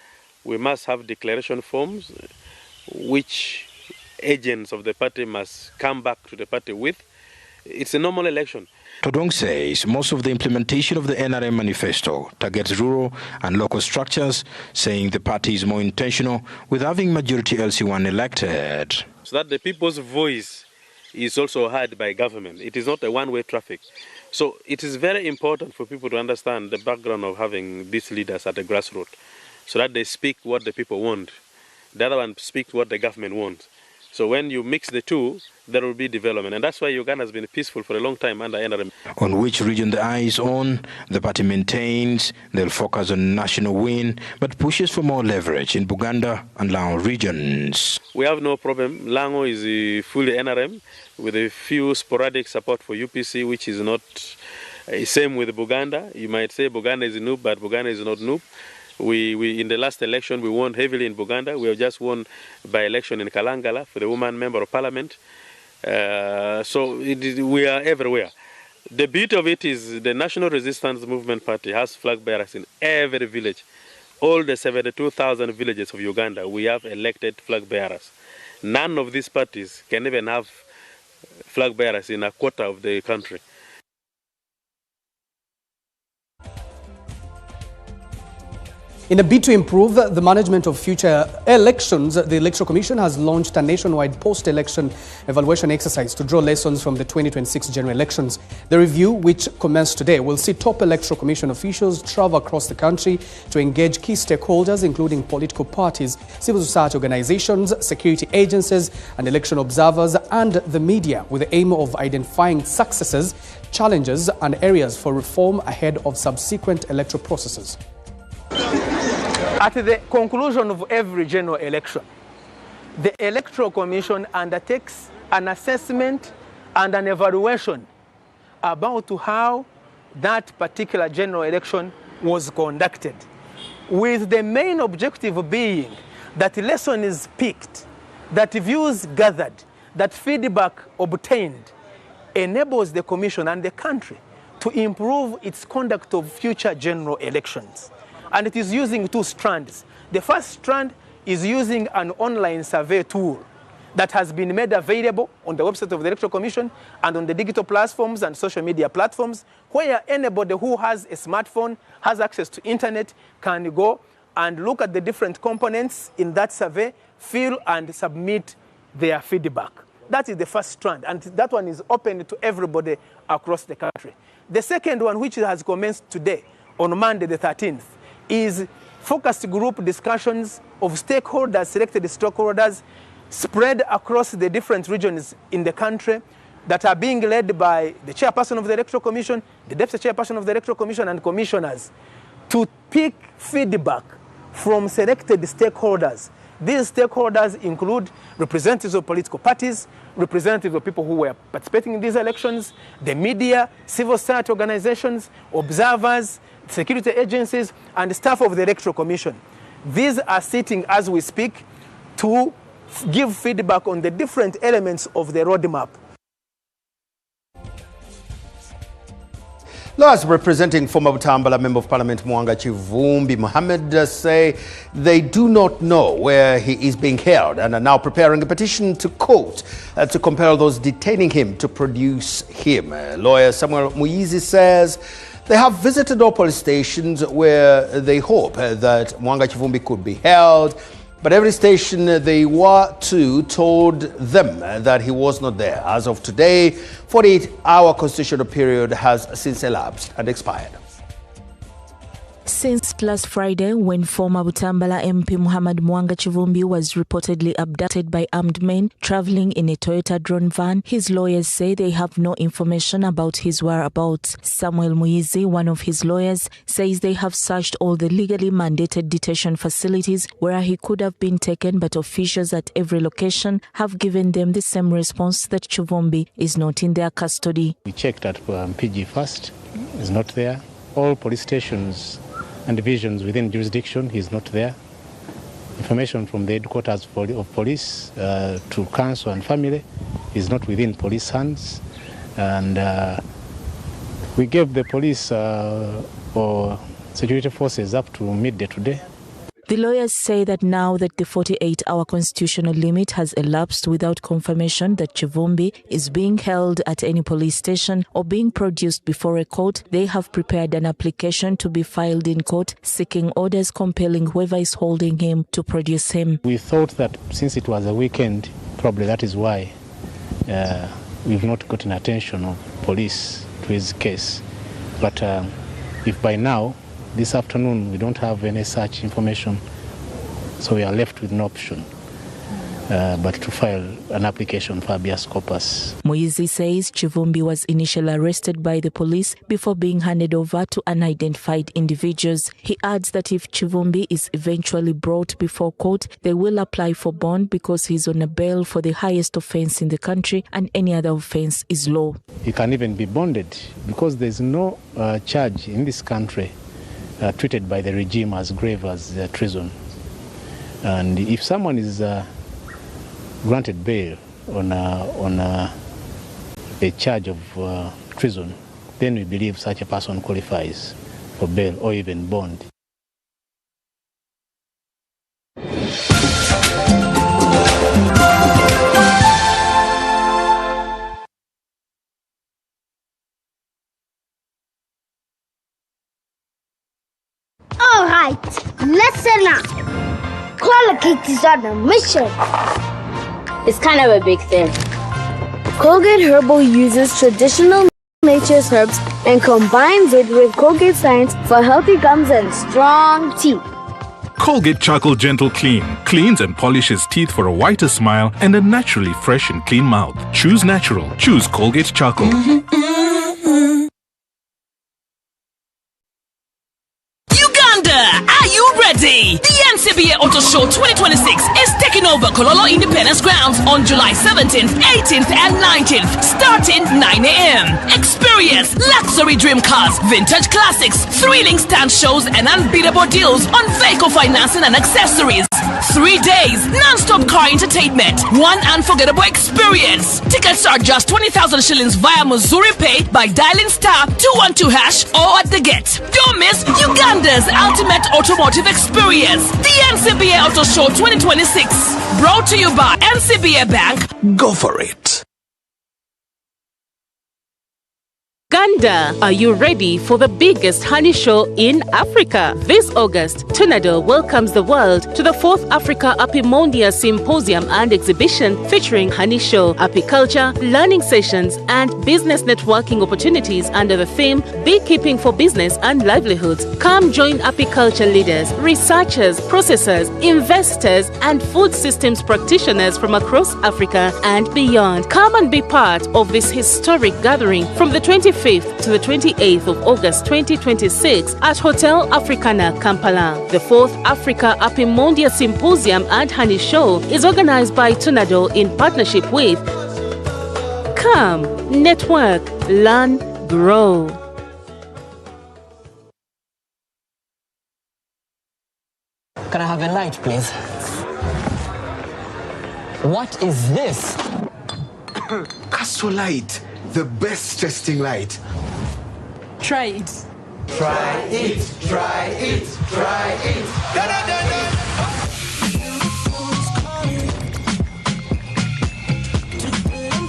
we must have declaration forms which agents of the party must come back to the party with. It's a normal election. Odwong says most of the implementation of the NRM manifesto targets rural and local structures, saying the party is more intentional with having majority LC1 elected. So that the people's voice is also heard by government. It is not a one-way traffic. So it is very important for people to understand the background of having these leaders at the grassroots, so that they speak what the people want. The other one speaks what the government wants. So when you mix the two, there will be development. And that's why Uganda has been peaceful for a long time under NRM. On which region the eye is on, the party maintains they'll focus on national win, but pushes for more leverage in Buganda and Lango regions. We have no problem. Lango is fully NRM with a few sporadic support for UPC, which is not same with Buganda. You might say Buganda is Noob, but Buganda is not Noob. We in the last election, we won heavily in Buganda. We have just won by election in Kalangala for the woman member of parliament. So we are everywhere. The beauty of it is the National Resistance Movement Party has flag bearers in every village. All the 72,000 villages of Uganda, we have elected flag bearers. None of these parties can even have flag bearers in a quarter of the country. In a bid to improve the management of future elections, the Electoral Commission has launched a nationwide post-election evaluation exercise to draw lessons from the 2026 general elections. The review, which commenced today, will see top Electoral Commission officials travel across the country to engage key stakeholders, including political parties, civil society organizations, security agencies, and election observers, and the media, with the aim of identifying successes, challenges, and areas for reform ahead of subsequent electoral processes. At the conclusion of every general election, the Electoral Commission undertakes an assessment and an evaluation about how that particular general election was conducted, with the main objective being that lesson is picked, that views gathered, that feedback obtained enables the Commission and the country to improve its conduct of future general elections. And it is using two strands. The first strand is using an online survey tool that has been made available on the website of the Electoral Commission and on the digital platforms and social media platforms, where anybody who has a smartphone, has access to internet, can go and look at the different components in that survey, fill and submit their feedback. That is the first strand, and that one is open to everybody across the country. The second one, which has commenced today, on Monday the 13th, is focused group discussions of stakeholders, selected stakeholders, spread across the different regions in the country that are being led by the chairperson of the Electoral Commission, the deputy chairperson of the Electoral Commission, and commissioners, to pick feedback from selected stakeholders. These stakeholders include representatives of political parties, representatives of people who were participating in these elections, the media, civil society organizations, observers, security agencies, and staff of the Electoral Commission. These are sitting as we speak to give feedback on the different elements of the roadmap. Lawyers representing former Butambala Member of Parliament Mwanga Chivumbi Mohammed say they do not know where he is being held and are now preparing a petition to court to compel those detaining him to produce him. Lawyer Samuel Muizi says they have visited all police stations where they hope that Mwanga Chivumbi could be held, but every station they were to told them that he was not there. As of today, 48-hour constitutional period has since elapsed and expired. Since last Friday, when former Butambala MP Muhammad Mwanga Chivumbi was reportedly abducted by armed men traveling in a Toyota drone van, his lawyers say they have no information about his whereabouts. Samuel Muizi, one of his lawyers, says they have searched all the legally mandated detention facilities where he could have been taken, but officials at every location have given them the same response that Chivumbi is not in their custody. We checked at PG first, he's not there. All police stations and divisions within jurisdiction, he's not there. Information from the headquarters of police to council and family is not within police hands. And we gave the police or security forces up to midday today. The lawyers say that now that the 48-hour constitutional limit has elapsed without confirmation that Chivumbi is being held at any police station or being produced before a court, they have prepared an application to be filed in court seeking orders compelling whoever is holding him to produce him. We thought that since it was a weekend, probably that is why we've not gotten attention of police to his case. But if by now, this afternoon, we don't have any such information, so we are left with no option but to file an application for habeas corpus. Moizi says Chivumbi was initially arrested by the police before being handed over to unidentified individuals. He adds that if Chivumbi is eventually brought before court, they will apply for bond because he's on a bail for the highest offense in the country and any other offense is low. He can even be bonded because there's no charge in this country treated by the regime as grave as treason. And if someone is granted bail on a charge of treason, then we believe such a person qualifies for bail or even bond. All right, listen up. Colgate is on a mission. It's kind of a big thing. Colgate Herbal uses traditional nature's herbs and combines it with Colgate science for healthy gums and strong teeth. Colgate Charcoal Gentle Clean cleans and polishes teeth for a whiter smile and a naturally fresh and clean mouth. Choose natural. Choose Colgate Charcoal. Are you ready? The NCBA Auto Show 2026 is taking over Kololo Independence Grounds on July 17th, 18th and 19th, starting 9 a.m. Experience luxury dream cars, vintage classics, thrilling stand shows and unbeatable deals on vehicle financing and accessories. 3 days, non-stop car entertainment, one unforgettable experience. Tickets are just 20,000 shillings via Missouri Pay by dialing *212# or at the gate. Don't miss Uganda's ultimate automotive experience, the NCBA Auto Show 2026. Brought to you by NCBA Bank. Go for it. Uganda, are you ready for the biggest honey show in Africa? This August, Tunado welcomes the world to the 4th Africa Apimondia Symposium and Exhibition featuring honey show, apiculture, learning sessions, and business networking opportunities under the theme Beekeeping for Business and Livelihoods. Come join apiculture leaders, researchers, processors, investors, and food systems practitioners from across Africa and beyond. Come and be part of this historic gathering from the 25th to the 28th of August 2026 at Hotel Africana, Kampala. The 4th Africa Apimondia Symposium and Honey Show is organized by Tunado in partnership with Come, Network, Learn, Grow. Can I have a light, please? What is this? Castor Light, the best testing light. Try it. Try it, try it, try it.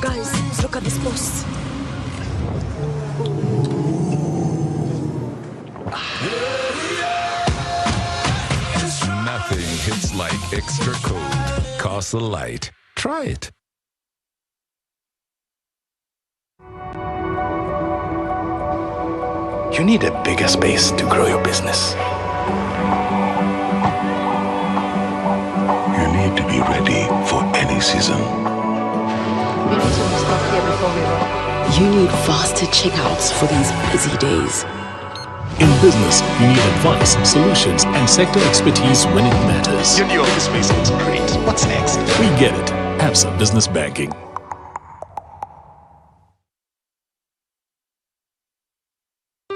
Guys, look at this post. Nothing hits like extra cold. Castor Light. Try it. You need a bigger space to grow your business. You need to be ready for any season. We need to stop here before we roll. You need faster checkouts for these busy days. In business, you need advice, solutions, and sector expertise when it matters. Your new office space looks great. What's next? We get it. Absa Business Banking.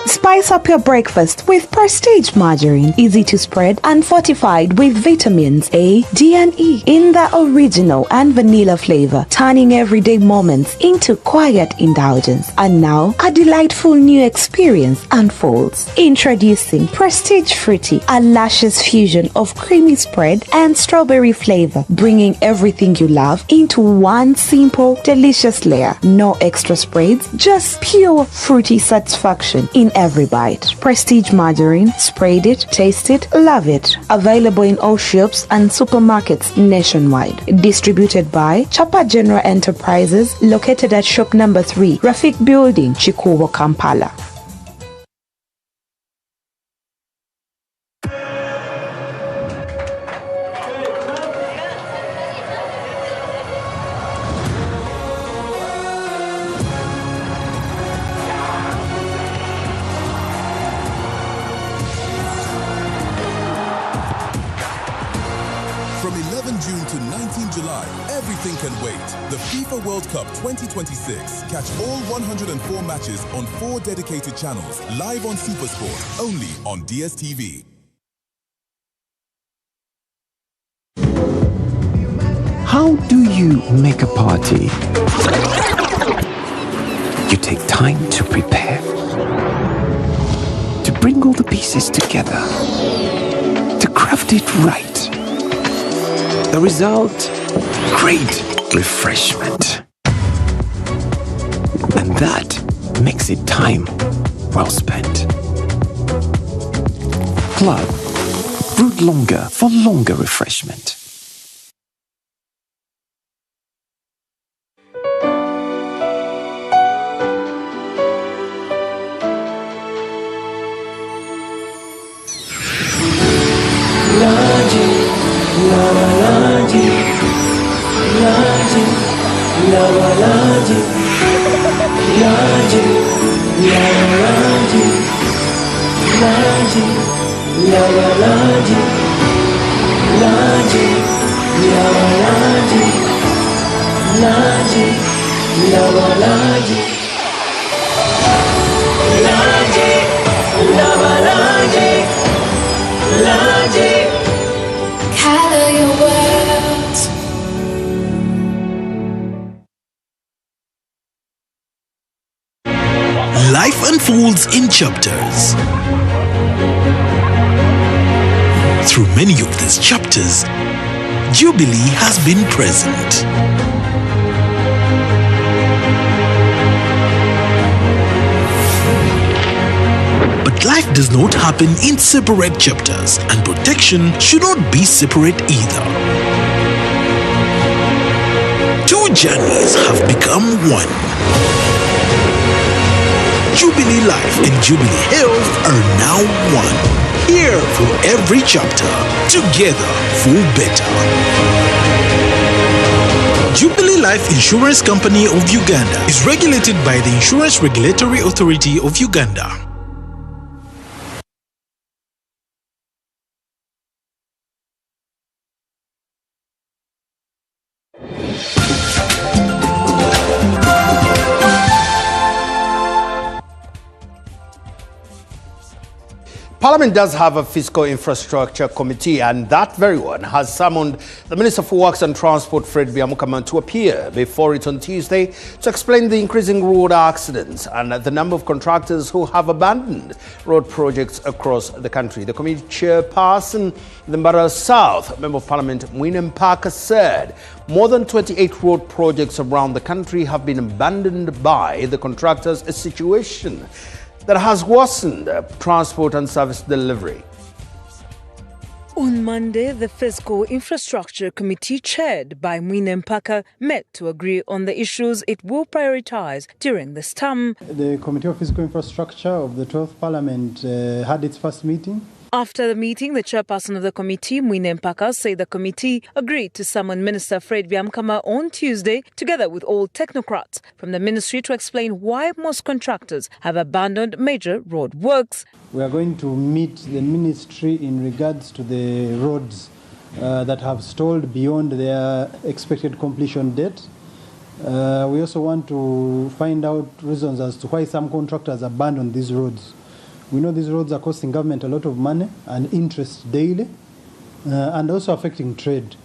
Spice up your breakfast with Prestige Margarine, easy to spread and fortified with vitamins A, D, and E in the original and vanilla flavor, turning everyday moments into quiet indulgence. And now, a delightful new experience unfolds. Introducing Prestige Fruity, a luscious fusion of creamy spread and strawberry flavor, bringing everything you love into one simple, delicious layer. No extra spreads, just pure fruity satisfaction in every every bite. Prestige margarine, sprayed it, taste it, love it. Available in all shops and supermarkets nationwide. Distributed by Chapa General Enterprises, located at shop number 3, Rafik Building, Chikuwo, Kampala. From 11 June to 19 July, everything can wait. The FIFA World Cup 2026. Catch all 104 matches on 4 dedicated channels, live on SuperSport, only on DSTV. How do you make a party? You take time to prepare, to bring all the pieces together, to craft it right. The result, great refreshment. And that makes it time well spent. Club, brewed longer for longer refreshment. Color your words. Life unfolds in chapters. Through many of these chapters, Jubilee has been present. But life does not happen in separate chapters, and protection should not be separate either. Two journeys have become one. Jubilee Life and Jubilee Health are now one. Here for every chapter, together for better. Jubilee Life Insurance Company of Uganda is regulated by the Insurance Regulatory Authority of Uganda. Parliament does have a fiscal infrastructure committee, and that very one has summoned the Minister for Works and Transport, Fred Biamukaman, to appear before it on Tuesday to explain the increasing road accidents and the number of contractors who have abandoned road projects across the country. The committee chairperson, the Mbara South Member of Parliament, Mwinem Parker, said more than 28 road projects around the country have been abandoned by the contractors, a situation that has worsened transport and service delivery. On Monday, the Fiscal Infrastructure Committee, chaired by Mwinem Parker, met to agree on the issues it will prioritize during this term. The Committee of Fiscal Infrastructure of the 12th Parliament had its first meeting. After the meeting, the chairperson of the committee, Mwinem Parker, said the committee agreed to summon Minister Fred Biamukaman on Tuesday, together with all technocrats from the ministry, to explain why most contractors have abandoned major road works. We are going to meet the ministry in regards to the roads that have stalled beyond their expected completion date. We also want to find out reasons as to why some contractors abandon these roads. We know these roads are costing government a lot of money and interest daily, and also affecting trade.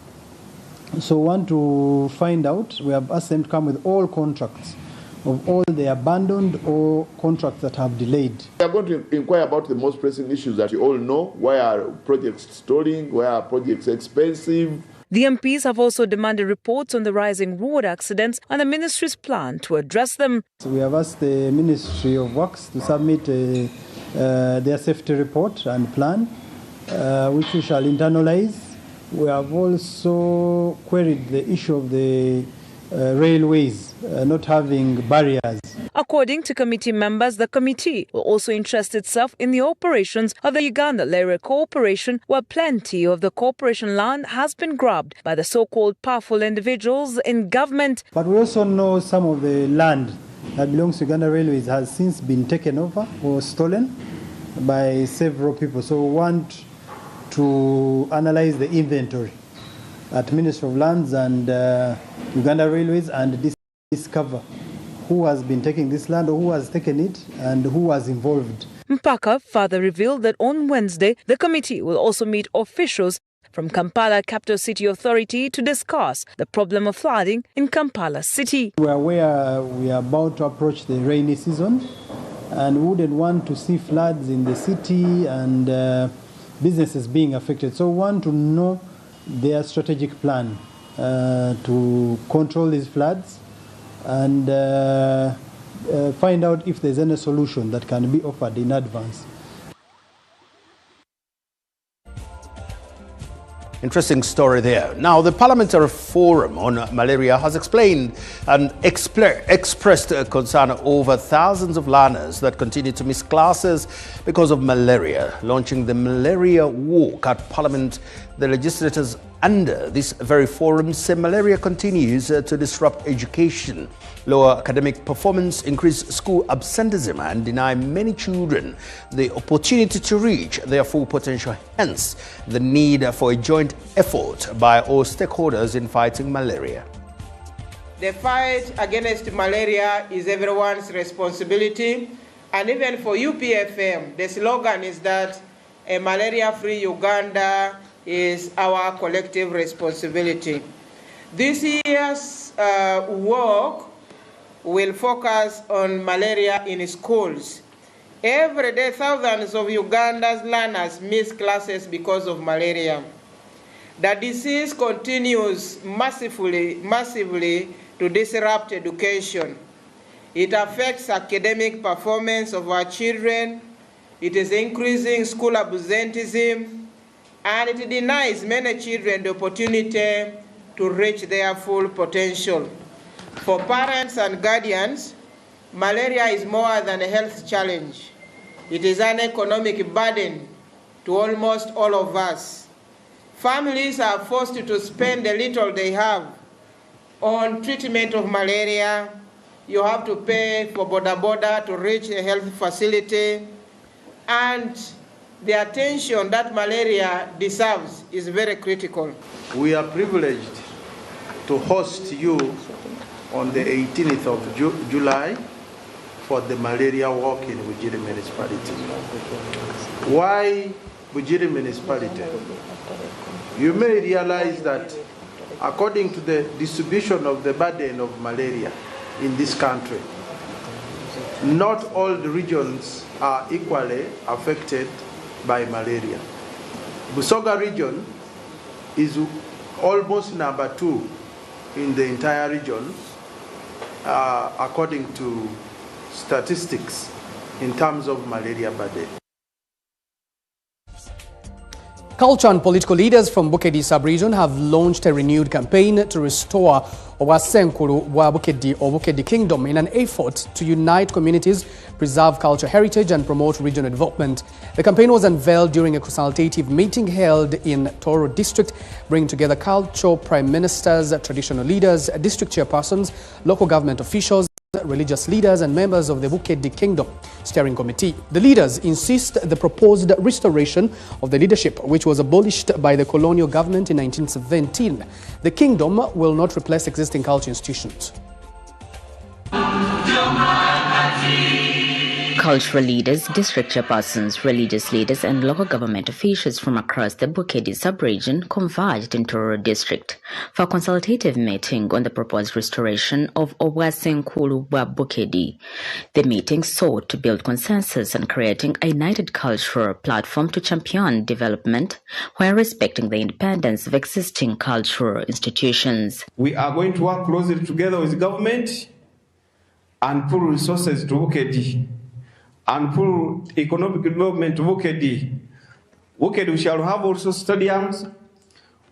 So we want to find out. We have asked them to come with all contracts of all the abandoned or contracts that have delayed. We are going to inquire about the most pressing issues that you all know. Why are projects stalling? Why are projects expensive? The MPs have also demanded reports on the rising road accidents and the ministry's plan to address them. So we have asked the Ministry of Works to submit a their safety report and plan, which we shall internalize. We have also queried the issue of the railways not having barriers. According to committee members, the committee will also interest itself in the operations of the Uganda Railway Corporation, where plenty of the corporation land has been grabbed by the so-called powerful individuals in government. But we also know some of the land that belongs to Uganda Railways has since been taken over or stolen by several people. So we want to analyze the inventory at Ministry of Lands and Uganda Railways and discover who has been taking this land or who has taken it and who was involved. Mpaka further revealed that on Wednesday, the committee will also meet officials from Kampala Capital City Authority to discuss the problem of flooding in Kampala City. We are aware we are about to approach the rainy season and we wouldn't want to see floods in the city and businesses being affected. So we want to know their strategic plan to control these floods and find out if there's any solution that can be offered in advance. Interesting story there. Now, the Parliamentary Forum on Malaria has explained and expressed concern over thousands of learners that continue to miss classes because of malaria. Launching the Malaria Walk at Parliament, the legislators under this very forum say malaria continues to disrupt education, lower academic performance, increase school absenteeism and deny many children the opportunity to reach their full potential. Hence, the need for a joint effort by all stakeholders in fighting malaria. The fight against malaria is everyone's responsibility, and even for UPFM, the slogan is that a malaria-free Uganda is our collective responsibility. This year's work will focus on malaria in schools. Every day, thousands of Uganda's learners miss classes because of malaria. The disease continues massively to disrupt education. It affects academic performance of our children. It is increasing school absenteeism, and it denies many children the opportunity to reach their full potential. For parents and guardians, malaria is more than a health challenge. It is an economic burden to almost all of us. Families are forced to spend the little they have on treatment of malaria. You have to pay for boda to reach a health facility, and the attention that malaria deserves is very critical. We are privileged to host you on the 18th of July for the malaria walk in Bujiri municipality. Why Bujiri municipality? You may realize that according to the distribution of the burden of malaria in this country, not all the regions are equally affected by malaria. Busoga region is almost number 2 in the entire region, according to statistics in terms of malaria burden. Culture and political leaders from Bukeddi sub-region have launched a renewed campaign to restore Owasenkulu wa Bukeddi or Bukeddi Kingdom in an effort to unite communities, preserve cultural heritage and promote regional development. The campaign was unveiled during a consultative meeting held in Toro district, bringing together cultural prime ministers, traditional leaders, district chairpersons, local government officials, religious leaders and members of the Bukeddi Kingdom Steering Committee. The leaders insist the proposed restoration of the leadership, which was abolished by the colonial government in 1917. The kingdom will not replace existing cultural institutions. Cultural leaders, district chairpersons, religious leaders and local government officials from across the Bukeddi sub-region converged in Toro district for a consultative meeting on the proposed restoration of Owasenkulu wa Bukeddi. The meeting sought to build consensus on creating a united cultural platform to champion development while respecting the independence of existing cultural institutions. We are going to work closely together with government and pull resources to Bukeddi and full economic development of Bukedi. Bukedi, we shall have also stadiums,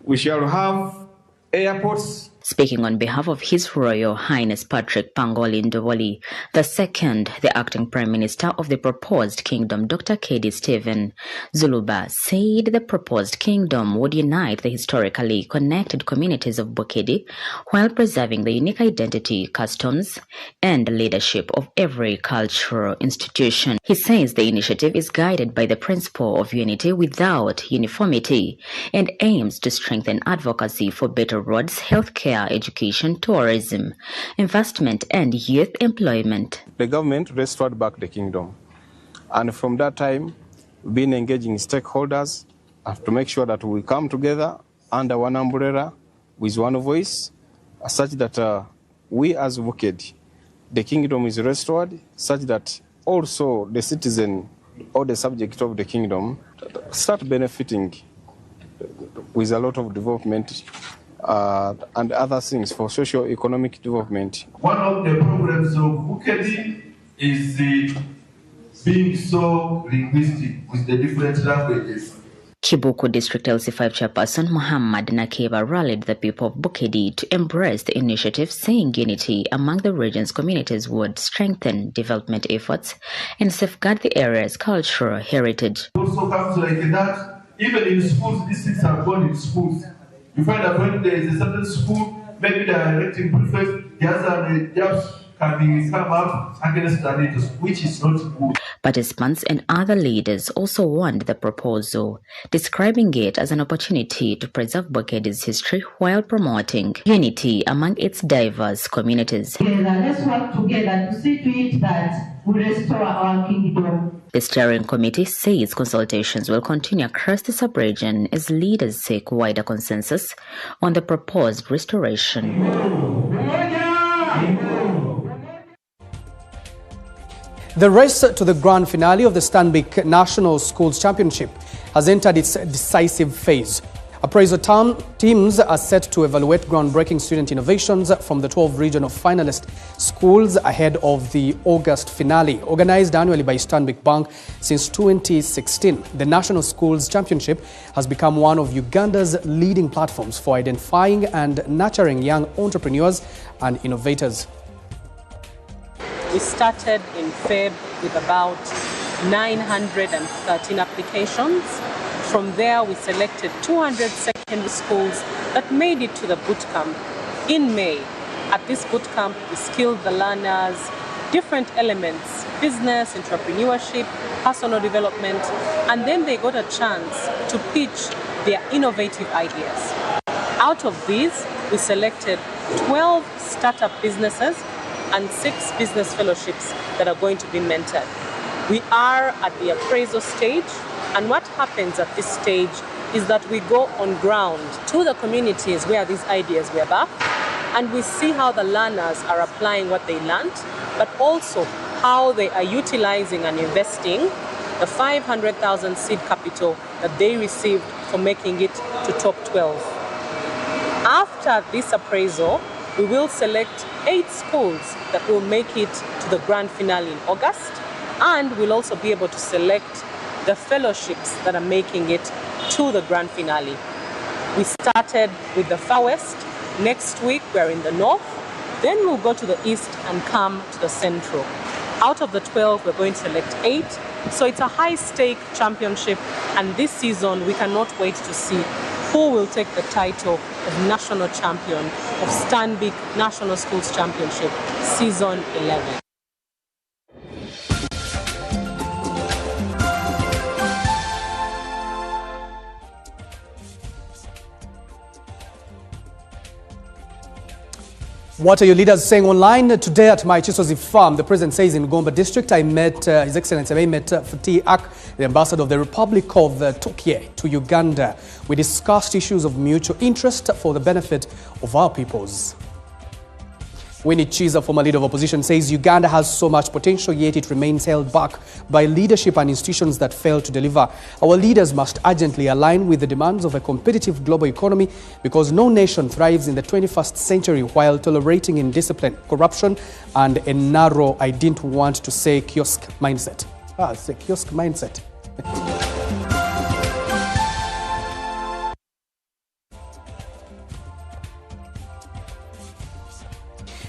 we shall have airports. Speaking on behalf of His Royal Highness Patrick Pangoli Ndowoli II, the acting Prime Minister of the proposed kingdom, Dr. Kedi Stephen Zuluba, said the proposed kingdom would unite the historically connected communities of Bukedi while preserving the unique identity, customs, and leadership of every cultural institution. He says the initiative is guided by the principle of unity without uniformity and aims to strengthen advocacy for better roads, healthcare, education, tourism, investment, and youth employment. The government restored back the kingdom. And from that time, we've been engaging stakeholders to make sure that we come together under one umbrella with one voice, such that we as Bukedi, the kingdom is restored, such that also the citizen or the subject of the kingdom start benefiting with a lot of development and other things for socio-economic development. One of the problems of Bukedi is being so linguistic with the different languages. Kibuku District LC5 Chairperson Muhammad Nakeba rallied the people of Bukedi to embrace the initiative, saying unity among the region's communities would strengthen development efforts and safeguard the area's cultural heritage. Also comes like that, even in schools, these things are gone in schools. You find that when there is a certain school, maybe the electing prefect, the other jobs can come up against the leaders, which is not good. Participants and other leaders also warned the proposal, describing it as an opportunity to preserve Bukedi's history while promoting unity among its diverse communities. Let's work together to see to it that we restore our kingdom. The steering committee says consultations will continue across the sub-region as leaders seek wider consensus on the proposed restoration. The race to the grand finale of the Stanbic National Schools Championship has entered its decisive phase. Appraisal teams are set to evaluate groundbreaking student innovations from the 12 regional finalist schools ahead of the August finale. Organized annually by Stanbic Bank since 2016, the National Schools Championship has become one of Uganda's leading platforms for identifying and nurturing young entrepreneurs and innovators. We started in Feb with about 913 applications. From there, we selected 200 secondary schools that made it to the boot camp in May. At this boot camp, we skilled the learners, different elements, business, entrepreneurship, personal development, and then they got a chance to pitch their innovative ideas. Out of these, we selected 12 startup businesses and 6 business fellowships that are going to be mentored. We are at the appraisal stage, and what happens at this stage is that we go on ground to the communities where these ideas were birthed, and we see how the learners are applying what they learned, but also how they are utilizing and investing the 500,000 seed capital that they received for making it to top 12. After this appraisal, we will select 8 schools that will make it to the grand finale in August, and we'll also be able to select the fellowships that are making it to the grand finale. We started with the Far West. Next week, we're in the North. Then we'll go to the East and come to the Central. Out of the 12, we're going to select 8. So it's a high-stake championship, and this season, we cannot wait to see who will take the title of national champion of Stanbic National Schools Championship, Season 11. What are your leaders saying online? Today at my Chisozi farm, the president says in Gomba district, I met His Excellency, I met Fatih Ak, the ambassador of the Republic of Turkey to Uganda. We discussed issues of mutual interest for the benefit of our peoples. Winnie Chiza, former leader of opposition, says Uganda has so much potential, yet it remains held back by leadership and institutions that fail to deliver. Our leaders must urgently align with the demands of a competitive global economy, because no nation thrives in the 21st century while tolerating indiscipline, corruption, and a narrow, I didn't want to say kiosk mindset. It's a kiosk mindset.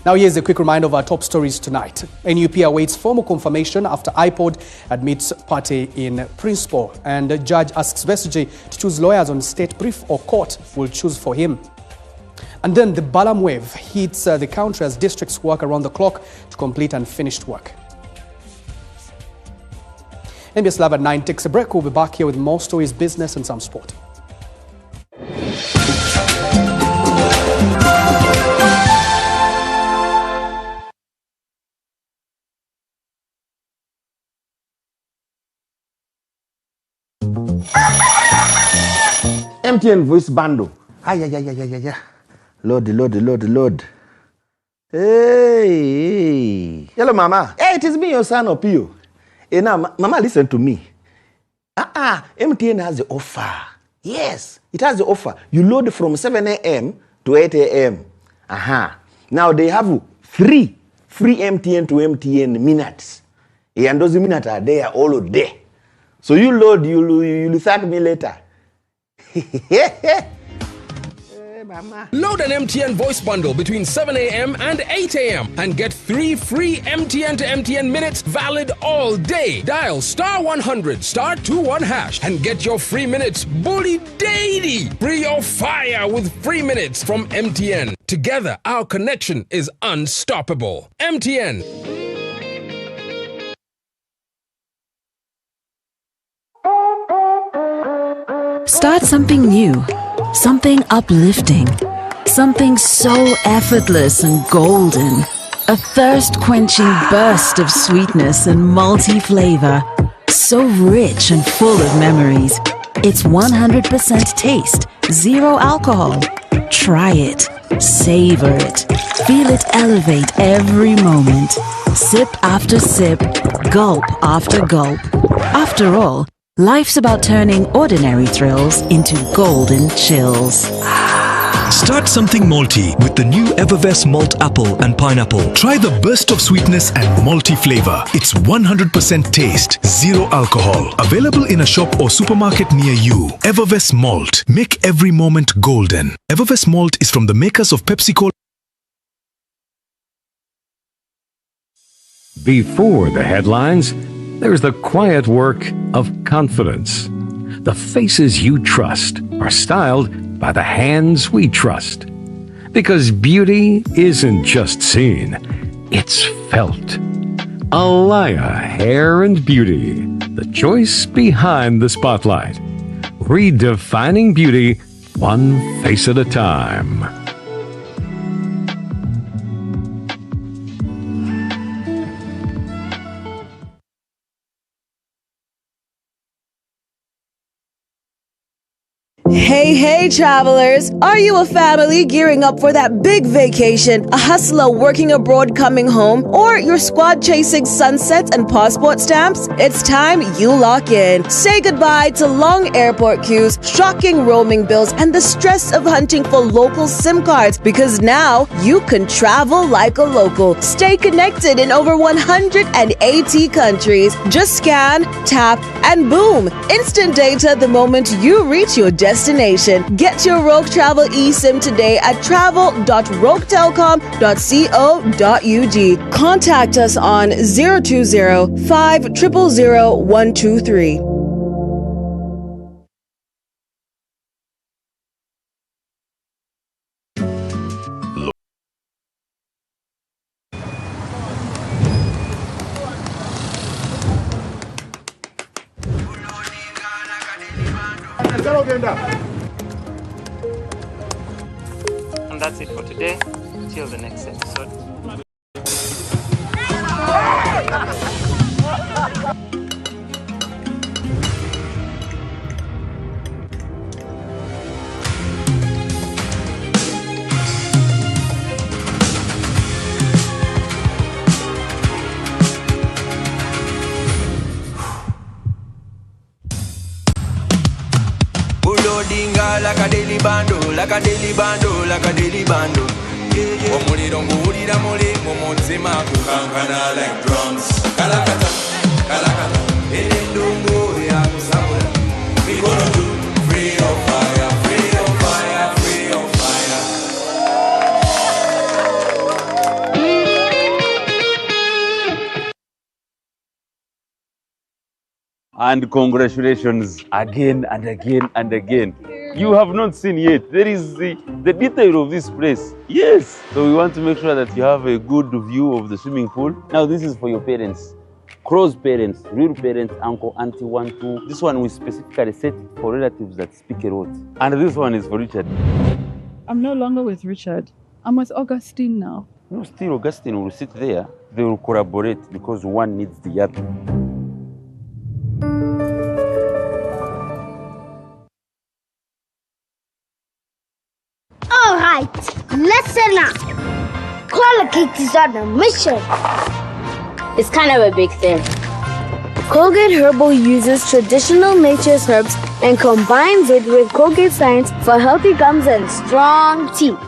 Now here's a quick reminder of our top stories tonight. NUP awaits formal confirmation after iPod admits party in principle. And the judge asks Besigye to choose lawyers on state brief or court will choose for him. And then the Balam wave hits the country as districts work around the clock to complete unfinished work. NBS Live at 9 takes a break. We'll be back here with more stories, business and some sport. MTN voice bundle. Yeah. Load. Hey. Hello, Mama. Hey, it is me, your son, Opio. Hey, now, Mama, listen to me. MTN has the offer. Yes, it has the offer. You load from 7 a.m. to 8 a.m. Now, they have free MTN to MTN minutes. And those minutes are there all day. So you load, you'll thank me later. Load an MTN voice bundle between 7 a.m. and 8 a.m. and get 3 free MTN to MTN minutes valid all day. Dial *100*21# and get your free minutes bully daily. Free your fire with free minutes from MTN. Together, our connection is unstoppable. MTN. Start something new, something uplifting, something so effortless and golden. A thirst-quenching burst of sweetness and multi-flavor, so rich and full of memories. It's 100% taste, 0 alcohol. Try it, savor it, feel it elevate every moment. Sip after sip, gulp after gulp. After all, life's about turning ordinary thrills into golden chills. Start something malty with the new Evervest Malt Apple and Pineapple. Try the burst of sweetness and malty flavor. It's 100% taste, 0 alcohol. Available in a shop or supermarket near you. Evervest Malt. Make every moment golden. Evervest Malt is from the makers of PepsiCo. Before the headlines, there's the quiet work of confidence. The faces you trust are styled by the hands we trust. Because beauty isn't just seen, it's felt. Alaya Hair and Beauty, the choice behind the spotlight. Redefining beauty, one face at a time. Hey travelers! Are you a family gearing up for that big vacation, a hustler working abroad coming home, or your squad chasing sunsets and passport stamps? It's time you lock in. Say goodbye to long airport queues, shocking roaming bills, and the stress of hunting for local SIM cards, because now you can travel like a local. Stay connected in over 180 countries. Just scan, tap, and boom! Instant data the moment you reach your destination. Get your Rogue Travel eSIM today at travel.roguetelcom.co.ug. Contact us on 020-5000123. And that's it for today. Till the next episode. Like a daily bando, like a daily bando, like a daily bando. Omuliro nguwulira muli mu mutima gukankana like drums. Kalakata, kalakata. Elendongo ya kusabula. We gonna do free of fire, free of fire, free of fire. And congratulations again and again and again. You have not seen yet. There is the detail of this place. Yes. So we want to make sure that you have a good view of the swimming pool. Now this is for your parents. Close parents, real parents, uncle, auntie, 1, 2. This one we specifically set for relatives that speak a lot. And this one is for Richard. I'm no longer with Richard. I'm with Augustine now. No, still Augustine will sit there. They will collaborate because one needs the other. All right, listen up. Colgate is on a mission. It's kind of a big thing. Colgate Herbal uses traditional nature's herbs and combines it with Colgate Science for healthy gums and strong teeth.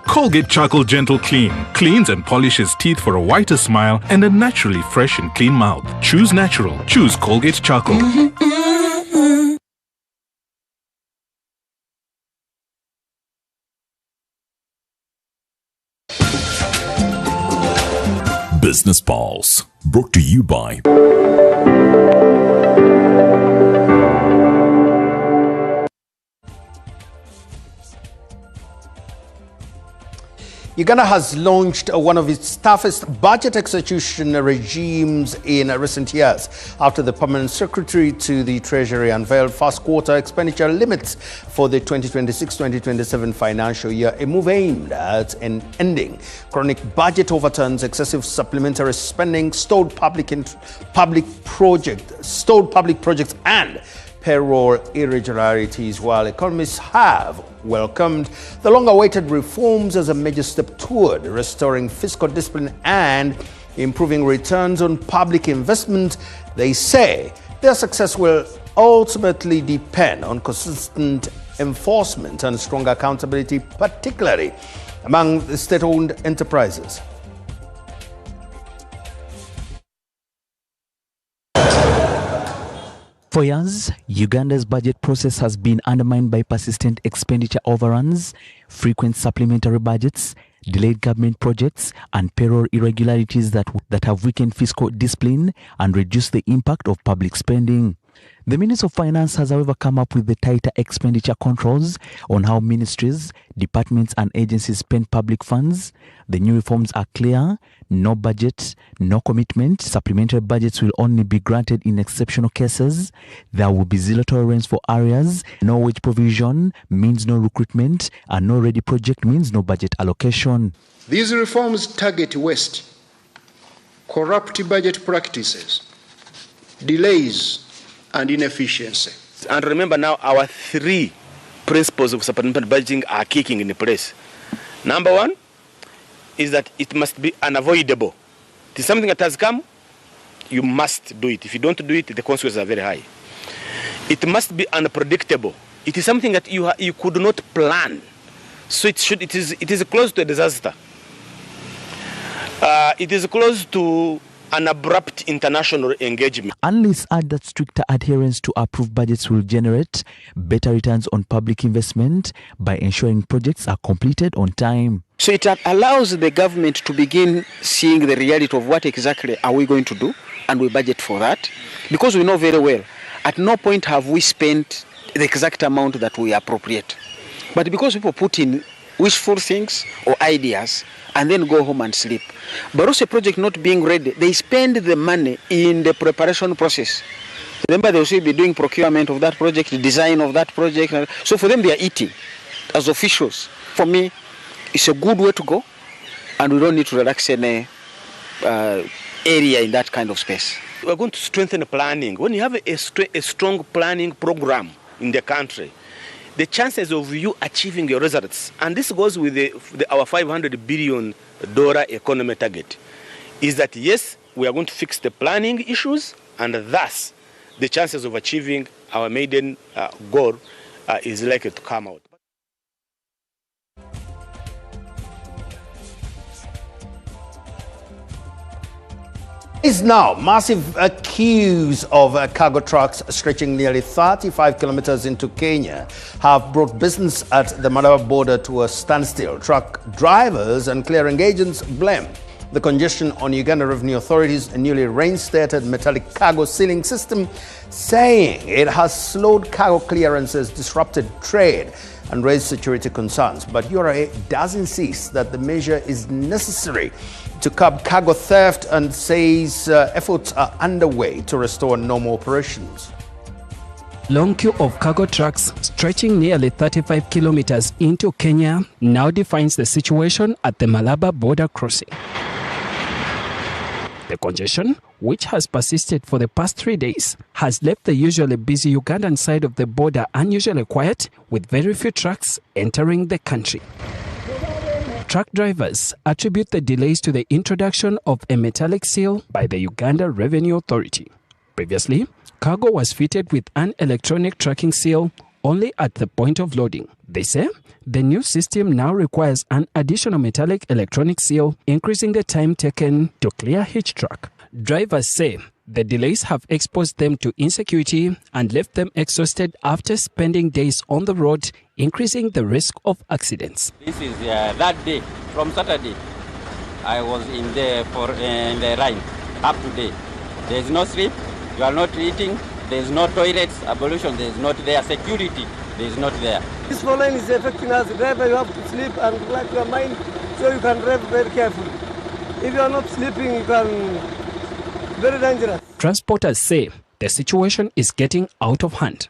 Colgate Charcoal Gentle Clean cleans and polishes teeth for a whiter smile and a naturally fresh and clean mouth. Choose natural. Choose Colgate Charcoal. Business Pulse, brought to you by Uganda has launched one of its toughest budget execution regimes in recent years after the permanent secretary to the Treasury unveiled first quarter expenditure limits for the 2026-2027 financial year, a move aimed at ending chronic budget overturns, excessive supplementary spending, stalled public projects and payroll irregularities, while economists have welcomed the long-awaited reforms as a major step toward restoring fiscal discipline and improving returns on public investment. They say their success will ultimately depend on consistent enforcement and strong accountability, particularly among the state-owned enterprises. For years, Uganda's budget process has been undermined by persistent expenditure overruns, frequent supplementary budgets, delayed government projects, and payroll irregularities that have weakened fiscal discipline and reduced the impact of public spending. The Ministry of Finance has, however, come up with the tighter expenditure controls on how ministries, departments, and agencies spend public funds. The new reforms are clear: no budget, no commitment. Supplementary budgets will only be granted in exceptional cases. There will be zero tolerance for areas. No wage provision means no recruitment, and no ready project means no budget allocation. These reforms target waste, corrupt budget practices, delays, and inefficiency. And remember now, our 3 principles of supplementary budgeting are kicking in place. Number 1 is that it must be unavoidable. It is something that has come, you must do it. If you don't do it, the consequences are very high. It must be unpredictable. It is something that you could not plan. So it is close to a disaster. It is close to an abrupt international engagement. Analysts add that stricter adherence to approved budgets will generate better returns on public investment by ensuring projects are completed on time. So it allows the government to begin seeing the reality of what exactly are we going to do, and we budget for that. Because we know very well, at no point have we spent the exact amount that we appropriate. But because people put in wishful things or ideas and then go home and sleep. But also a project not being ready, they spend the money in the preparation process. Remember, they will be doing procurement of that project, the design of that project. So for them, they are eating as officials. For me, it's a good way to go, and we don't need to relax any area in that kind of space. We're going to strengthen planning. When you have a strong planning program in the country, the chances of you achieving your results, and this goes with our $500 billion economy target, is that yes, we are going to fix the planning issues, and thus the chances of achieving our maiden goal is likely to come out. Is now massive queues of cargo trucks stretching nearly 35 kilometers into Kenya have brought business at the Malaba border to a standstill. Truck drivers and clearing agents blame the congestion on Uganda Revenue Authority's newly reinstated metallic cargo sealing system, saying it has slowed cargo clearances, disrupted trade, and raised security concerns. But URA does insist that the measure is necessary to curb cargo theft and says efforts are underway to restore normal operations. Long queue of cargo trucks stretching nearly 35 kilometers into Kenya now defines the situation at the Malaba border crossing. The congestion, which has persisted for the past 3 days, has left the usually busy Ugandan side of the border unusually quiet, with very few trucks entering the country. Truck drivers attribute the delays to the introduction of a metallic seal by the Uganda Revenue Authority. Previously, cargo was fitted with an electronic tracking seal only at the point of loading. They say the new system now requires an additional metallic electronic seal, increasing the time taken to clear each truck. Drivers say the delays have exposed them to insecurity and left them exhausted after spending days on the road, increasing the risk of accidents. This is that day, from Saturday, I was in the rain up to date. There is no sleep, you are not eating, there is no toilets, ablution, there is not there, security, there is not there. This line is affecting us. Driver, you have to sleep and relax your mind so you can drive very carefully. If you are not sleeping, you can very dangerous. Transporters say the situation is getting out of hand.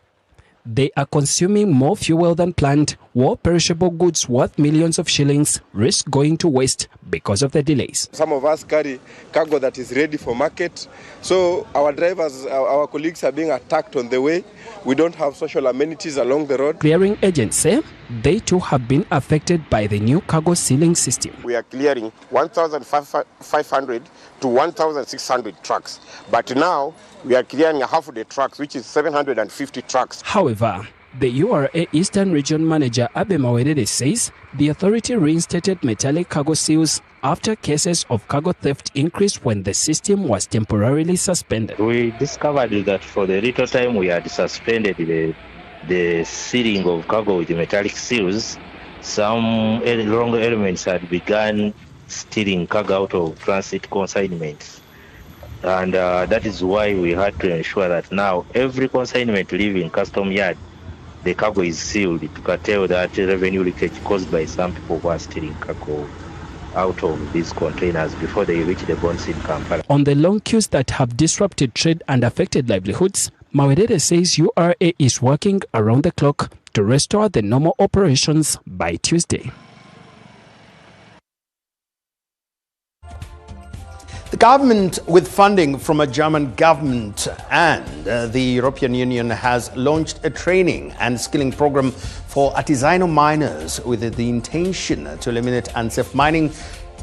They are consuming more fuel than planned, while perishable goods worth millions of shillings risk going to waste because of the delays. Some of us carry cargo that is ready for market. So our drivers, our colleagues are being attacked on the way. We don't have social amenities along the road. Clearing agents say they too have been affected by the new cargo sealing system. We are clearing 1,500 to 1,600 trucks. But now we are clearing half of the trucks, which is 750 trucks. However, the URA Eastern Region Manager Abe Mawerere says the authority reinstated metallic cargo seals after cases of cargo theft increased when the system was temporarily suspended. We discovered that for the little time we had suspended the sealing of cargo with the metallic seals, some wrong elements had begun stealing cargo out of transit consignments. And that is why we had to ensure that now every consignment leaving custom yard, the cargo is sealed to curtail that revenue leakage caused by some people who are stealing cargo out of these containers before they reach the bonds in Kampala. On the long queues that have disrupted trade and affected livelihoods, Mawerere says URA is working around the clock to restore the normal operations by Tuesday. The government, with funding from a German government and the European Union, has launched a training and skilling program for artisanal miners with the intention to eliminate unsafe mining.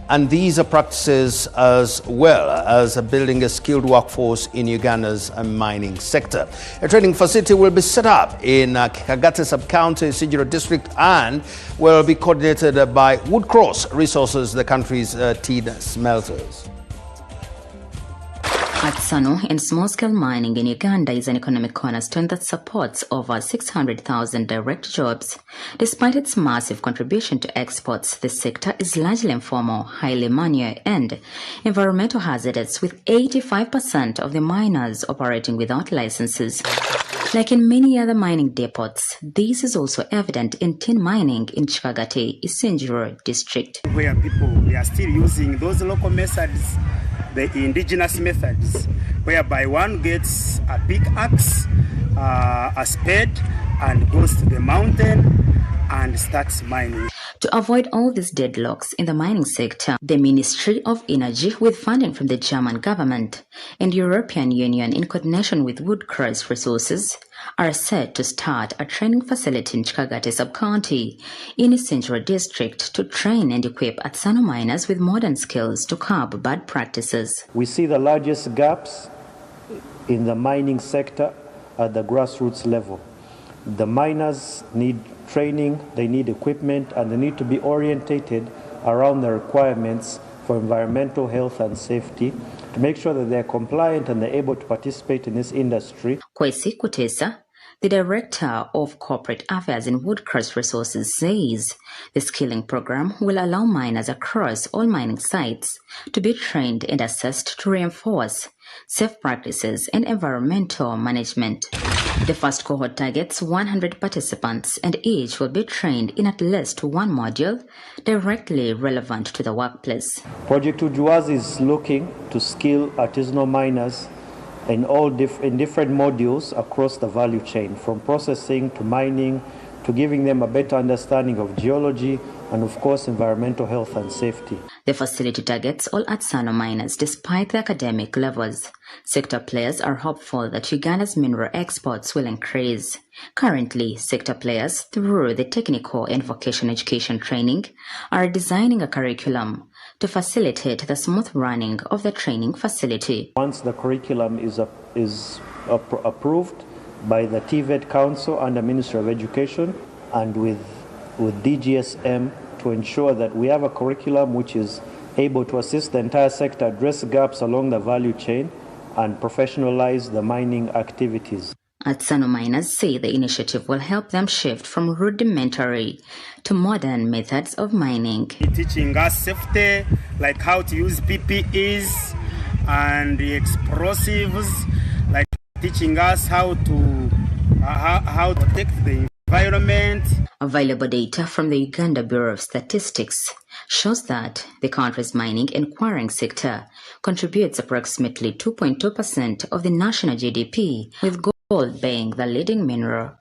And these are practices as well as building a skilled workforce in Uganda's mining sector. A training facility will be set up in Kagate Sub-County, Sijiro District, and will be coordinated by Woodcross Resources, the country's tin smelters. Artisanal and small-scale mining in Uganda is an economic cornerstone that supports over 600,000 direct jobs. Despite its massive contribution to exports, the sector is largely informal, highly manual, and environmental hazardous, with 85% of the miners operating without licenses. Like in many other mining depots, this is also evident in tin mining in Chikagate, Isenjuro district. Where people are still using those local methods, the indigenous methods, whereby one gets a pickaxe, a spade, and goes to the mountain and starts mining. To avoid all these deadlocks in the mining sector, the Ministry of Energy, with funding from the German government and European Union in coordination with Woodcross Resources, are set to start a training facility in Chikagate Sub-County in Isenjuro District to train and equip artisanal miners with modern skills to curb bad practices. We see the largest gaps in the mining sector at the grassroots level. The miners need training, they need equipment, and they need to be orientated around the requirements for environmental health and safety to make sure that they're compliant and they're able to participate in this industry. Kwesi Kutesa, the Director of Corporate Affairs in Woodcrest Resources, says the skilling program will allow miners across all mining sites to be trained and assessed to reinforce safe practices and environmental management. The first cohort targets 100 participants, and each will be trained in at least one module directly relevant to the workplace. Project Ujuazi is looking to skill artisanal miners in different modules across the value chain, from processing to mining to giving them a better understanding of geology and, of course, environmental health and safety. The facility targets all artisanal miners despite the academic levels. Sector players are hopeful that Uganda's mineral exports will increase. Currently, sector players, through the technical and vocational education training, are designing a curriculum to facilitate the smooth running of the training facility. Once the curriculum is approved by the TVET Council and the Ministry of Education and with DGSM to ensure that we have a curriculum which is able to assist the entire sector, address gaps along the value chain and professionalize the mining activities. Artisanal miners say the initiative will help them shift from rudimentary to modern methods of mining. Teaching us safety, like how to use PPEs and the explosives, like teaching us how to protect the environment. Available data from the Uganda Bureau of Statistics shows that the country's mining and quarrying sector contributes approximately 2.2% of the national GDP, with gold being the leading mineral.